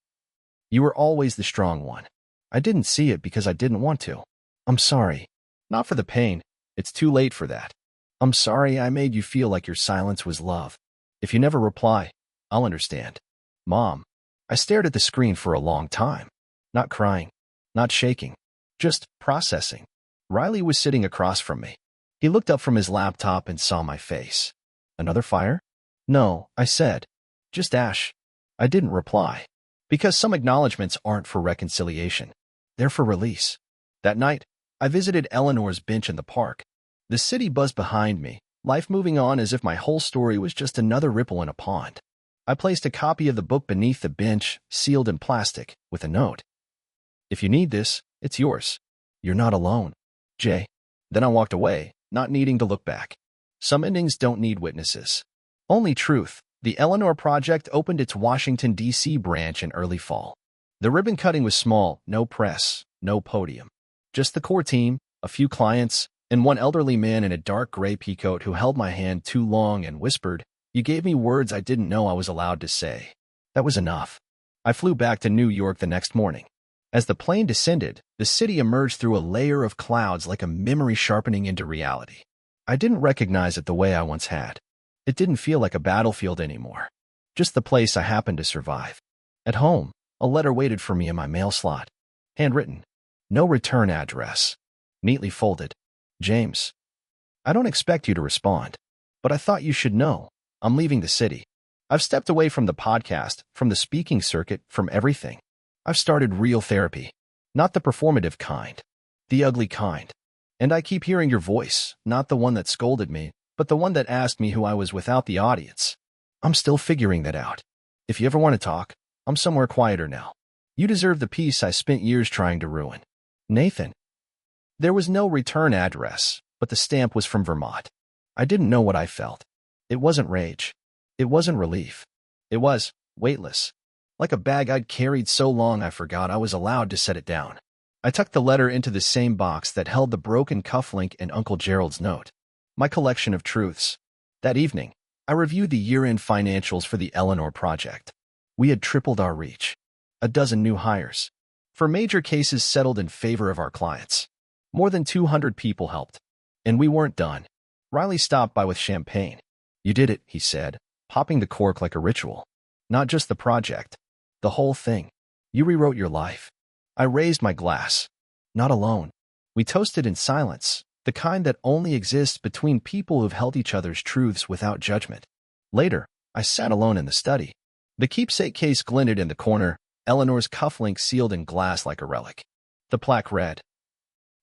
You were always the strong one. I didn't see it because I didn't want to. I'm sorry. Not for the pain. It's too late for that. I'm sorry I made you feel like your silence was love. If you never reply, I'll understand. Mom. I stared at the screen for a long time. Not crying. Not shaking. Just processing. Riley was sitting across from me. He looked up from his laptop and saw my face. Another fire? No, I said. Just ash. I didn't reply. Because some acknowledgments aren't for reconciliation. They're for release. That night, I visited Eleanor's bench in the park. The city buzzed behind me, life moving on as if my whole story was just another ripple in a pond. I placed a copy of the book beneath the bench, sealed in plastic, with a note. If you need this, it's yours. You're not alone. Jay. Then I walked away, not needing to look back. Some endings don't need witnesses. Only truth. The Eleanor Project opened its Washington, D.C. branch in early fall. The ribbon cutting was small, no press, no podium. Just the core team, a few clients, and one elderly man in a dark gray peacoat who held my hand too long and whispered, "You gave me words I didn't know I was allowed to say." That was enough. I flew back to New York the next morning. As the plane descended, the city emerged through a layer of clouds like a memory sharpening into reality. I didn't recognize it the way I once had. It didn't feel like a battlefield anymore. Just the place I happened to survive. At home, a letter waited for me in my mail slot. Handwritten. No return address. Neatly folded. James. I don't expect you to respond, but I thought you should know. I'm leaving the city. I've stepped away from the podcast, from the speaking circuit, from everything. I've started real therapy. Not the performative kind. The ugly kind. And I keep hearing your voice, not the one that scolded me, but the one that asked me who I was without the audience. I'm still figuring that out. If you ever want to talk, I'm somewhere quieter now. You deserve the peace I spent years trying to ruin. Nathan. There was no return address, but the stamp was from Vermont. I didn't know what I felt. It wasn't rage. It wasn't relief. It was weightless. Like a bag I'd carried so long I forgot I was allowed to set it down. I tucked the letter into the same box that held the broken cufflink and Uncle Gerald's note. My collection of truths. That evening, I reviewed the year-end financials for the Eleanor Project. We had tripled our reach. 12 new hires. For major cases settled in favor of our clients. More than 200 people helped. And we weren't done. Riley stopped by with champagne. You did it, he said, popping the cork like a ritual. Not just the project. The whole thing. You rewrote your life. I raised my glass. Not alone. We toasted in silence, the kind that only exists between people who've held each other's truths without judgment. Later, I sat alone in the study. The keepsake case glinted in the corner, Eleanor's cufflink sealed in glass like a relic. The plaque read.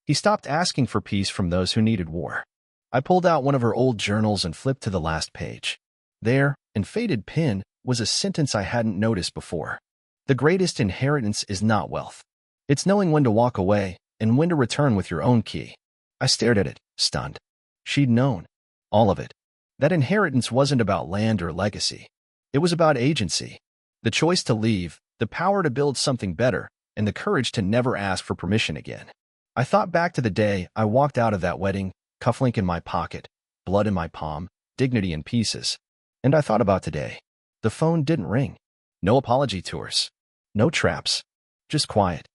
He stopped asking for peace from those who needed war. I pulled out one of her old journals and flipped to the last page. There, in faded pen, was a sentence I hadn't noticed before. The greatest inheritance is not wealth. It's knowing when to walk away and when to return with your own key. I stared at it, stunned. She'd known. All of it. That inheritance wasn't about land or legacy. It was about agency. The choice to leave, the power to build something better, and the courage to never ask for permission again. I thought back to the day I walked out of that wedding, cufflink in my pocket, blood in my palm, dignity in pieces. And I thought about today. The phone didn't ring. No apology tours. No traps. Just quiet.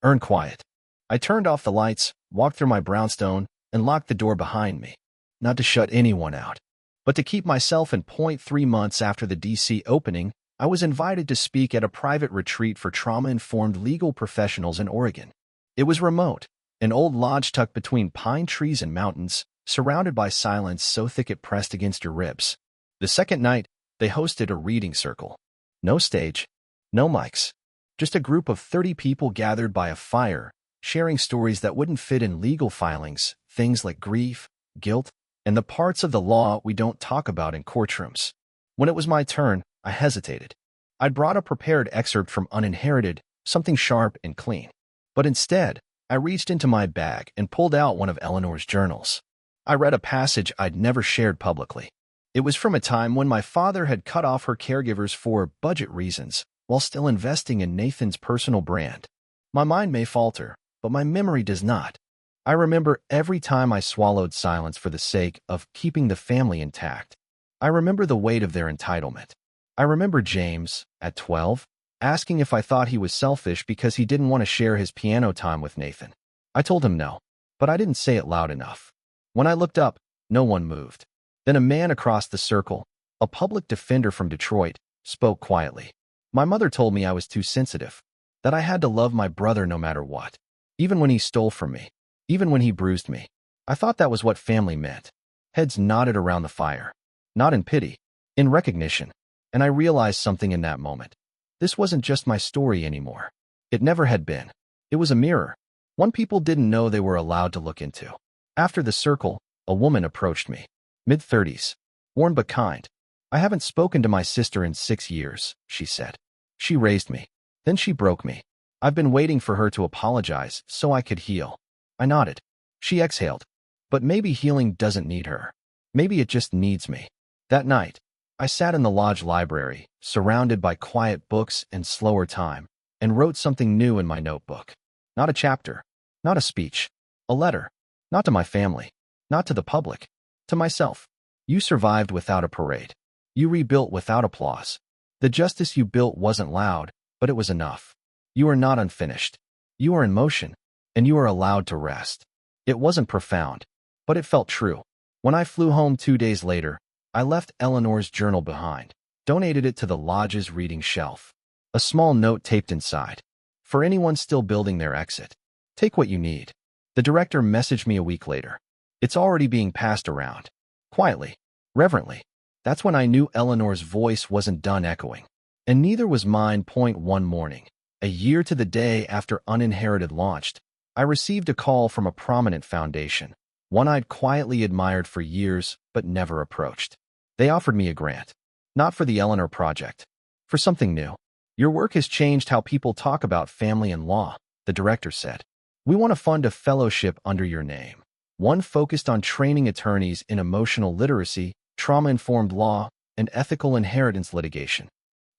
Earn quiet. I turned off the lights, walked through my brownstone, and locked the door behind me. Not to shut anyone out, but to keep myself in point. 3 months after the DC opening, I was invited to speak at a private retreat for trauma-informed legal professionals in Oregon. It was remote, an old lodge tucked between pine trees and mountains, surrounded by silence so thick it pressed against your ribs. The second night, they hosted a reading circle. No stage, no mics, just a group of 30 people gathered by a fire, sharing stories that wouldn't fit in legal filings, things like grief, guilt, and the parts of the law we don't talk about in courtrooms. When it was my turn, I hesitated. I'd brought a prepared excerpt from Uninherited, something sharp and clean. But instead, I reached into my bag and pulled out one of Eleanor's journals. I read a passage I'd never shared publicly. It was from a time when my father had cut off her caregivers for budget reasons, while still investing in Nathan's personal brand. My mind may falter, but my memory does not. I remember every time I swallowed silence for the sake of keeping the family intact. I remember the weight of their entitlement. I remember James, at 12, asking if I thought he was selfish because he didn't want to share his piano time with Nathan. I told him no, but I didn't say it loud enough. When I looked up, no one moved. Then a man across the circle, a public defender from Detroit, spoke quietly. My mother told me I was too sensitive, that I had to love my brother no matter what, even when he stole from me, even when he bruised me. I thought that was what family meant. Heads nodded around the fire. Not in pity, in recognition. And I realized something in that moment. This wasn't just my story anymore. It never had been. It was a mirror. One people didn't know they were allowed to look into. After the circle, a woman approached me. Mid-30s. Worn but kind. I haven't spoken to my sister in 6 years, she said. She raised me. Then she broke me. I've been waiting for her to apologize so I could heal. I nodded. She exhaled. But maybe healing doesn't need her. Maybe it just needs me. That night, I sat in the lodge library, surrounded by quiet books and slower time, and wrote something new in my notebook. Not a chapter, not a speech, a letter. Not to my family, not to the public, to myself. You survived without a parade. You rebuilt without applause. The justice you built wasn't loud, but it was enough. You are not unfinished. You are in motion, and you are allowed to rest. It wasn't profound, but it felt true. When I flew home 2 days later, I left Eleanor's journal behind, donated it to the lodge's reading shelf. A small note taped inside. For anyone still building their exit, take what you need. The director messaged me a week later. It's already being passed around. Quietly, reverently. That's when I knew Eleanor's voice wasn't done echoing. And neither was mine. One morning, a year to the day after Uninherited launched, I received a call from a prominent foundation, one I'd quietly admired for years but never approached. They offered me a grant. Not for the Eleanor Project. For something new. Your work has changed how people talk about family and law, the director said. We want to fund a fellowship under your name. One focused on training attorneys in emotional literacy, trauma-informed law, and ethical inheritance litigation.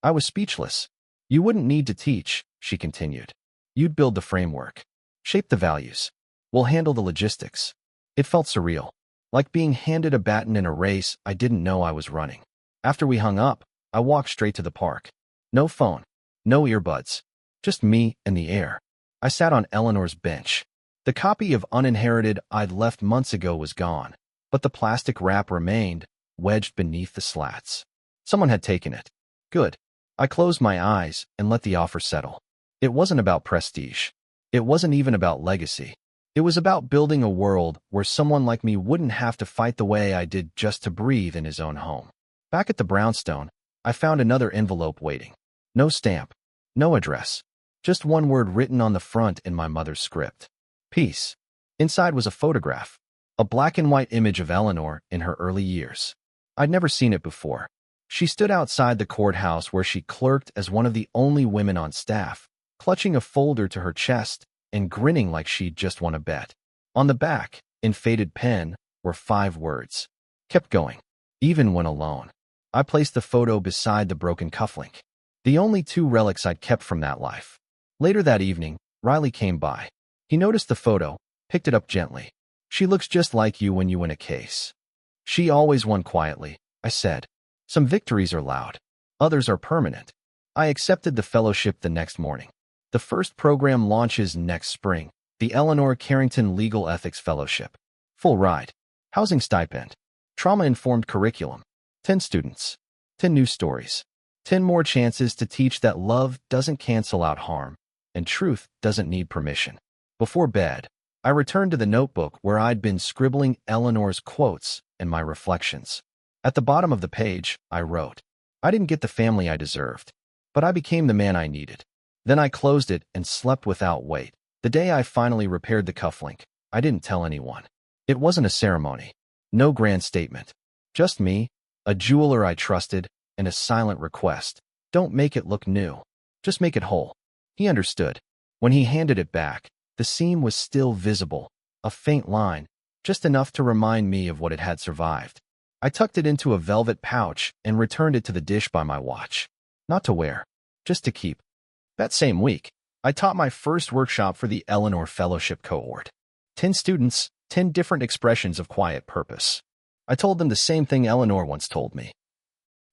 I was speechless. You wouldn't need to teach, she continued. You'd build the framework. Shape the values. We'll handle the logistics. It felt surreal. Like being handed a baton in a race I didn't know I was running. After we hung up, I walked straight to the park. No phone. No earbuds. Just me and the air. I sat on Eleanor's bench. The copy of Uninherited I'd left months ago was gone, but the plastic wrap remained, wedged beneath the slats. Someone had taken it. Good. I closed my eyes and let the offer settle. It wasn't about prestige. It wasn't even about legacy. It was about building a world where someone like me wouldn't have to fight the way I did just to breathe in his own home. Back at the brownstone, I found another envelope waiting. No stamp. No address. Just one word written on the front in my mother's script. Peace. Inside was a photograph. A black and white image of Eleanor in her early years. I'd never seen it before. She stood outside the courthouse where she clerked as one of the only women on staff, clutching a folder to her chest and grinning like she'd just won a bet. On the back, in faded pen, were 5 words. Kept going. Even when alone. I placed the photo beside the broken cufflink. The only 2 relics I'd kept from that life. Later that evening, Riley came by. He noticed the photo, picked it up gently. She looks just like you when you win a case. She always won quietly, I said. Some victories are loud. Others are permanent. I accepted the fellowship the next morning. The first program launches next spring, the Eleanor Carrington Legal Ethics Fellowship. Full ride. Housing stipend. Trauma-informed curriculum. 10 students. 10 new stories. 10 more chances to teach that love doesn't cancel out harm, and truth doesn't need permission. Before bed, I returned to the notebook where I'd been scribbling Eleanor's quotes and my reflections. At the bottom of the page, I wrote, I didn't get the family I deserved, but I became the man I needed. Then I closed it and slept without weight. The day I finally repaired the cufflink, I didn't tell anyone. It wasn't a ceremony. No grand statement. Just me, a jeweler I trusted, and a silent request. Don't make it look new. Just make it whole. He understood. When he handed it back, the seam was still visible, a faint line, just enough to remind me of what it had survived. I tucked it into a velvet pouch and returned it to the dish by my watch. Not to wear, just to keep. That same week, I taught my first workshop for the Eleanor Fellowship cohort. 10 students, 10 different expressions of quiet purpose. I told them the same thing Eleanor once told me.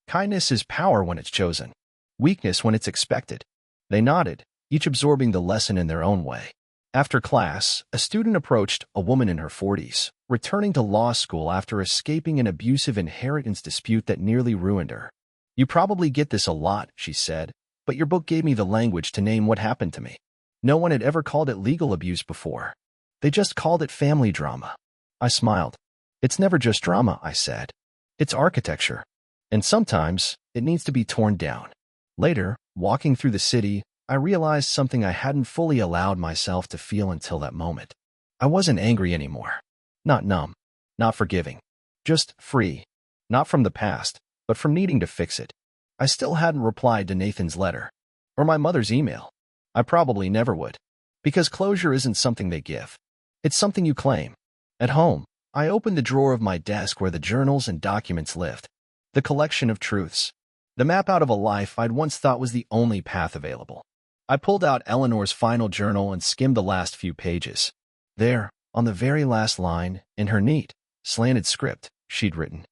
Kindness is power when it's chosen. Weakness when it's expected. They nodded, each absorbing the lesson in their own way. After class, a student approached, a woman in her 40s, returning to law school after escaping an abusive inheritance dispute that nearly ruined her. You probably get this a lot, she said, but your book gave me the language to name what happened to me. No one had ever called it legal abuse before. They just called it family drama. I smiled. It's never just drama, I said. It's architecture. And sometimes, it needs to be torn down. Later, walking through the city, I realized something I hadn't fully allowed myself to feel until that moment. I wasn't angry anymore. Not numb. Not forgiving. Just free. Not from the past, but from needing to fix it. I still hadn't replied to Nathan's letter. Or my mother's email. I probably never would. Because closure isn't something they give. It's something you claim. At home, I opened the drawer of my desk where the journals and documents lived. The collection of truths. The map out of a life I'd once thought was the only path available. I pulled out Eleanor's final journal and skimmed the last few pages. There, on the very last line, in her neat, slanted script, she'd written,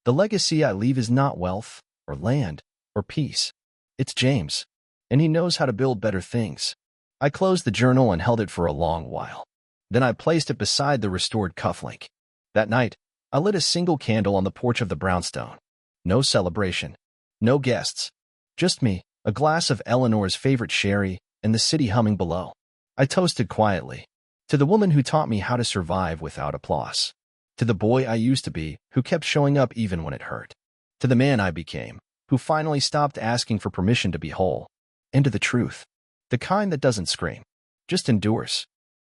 "The legacy I leave is not wealth, or land, or peace. It's James, and he knows how to build better things." I closed the journal and held it for a long while. Then I placed it beside the restored cufflink. That night, I lit a single candle on the porch of the brownstone. No celebration. No guests. Just me, a glass of Eleanor's favorite sherry, and the city humming below. I toasted quietly. To the woman who taught me how to survive without applause. To the boy I used to be, who kept showing up even when it hurt. To the man I became, who finally stopped asking for permission to be whole. And to the truth. The kind that doesn't scream. Just endures.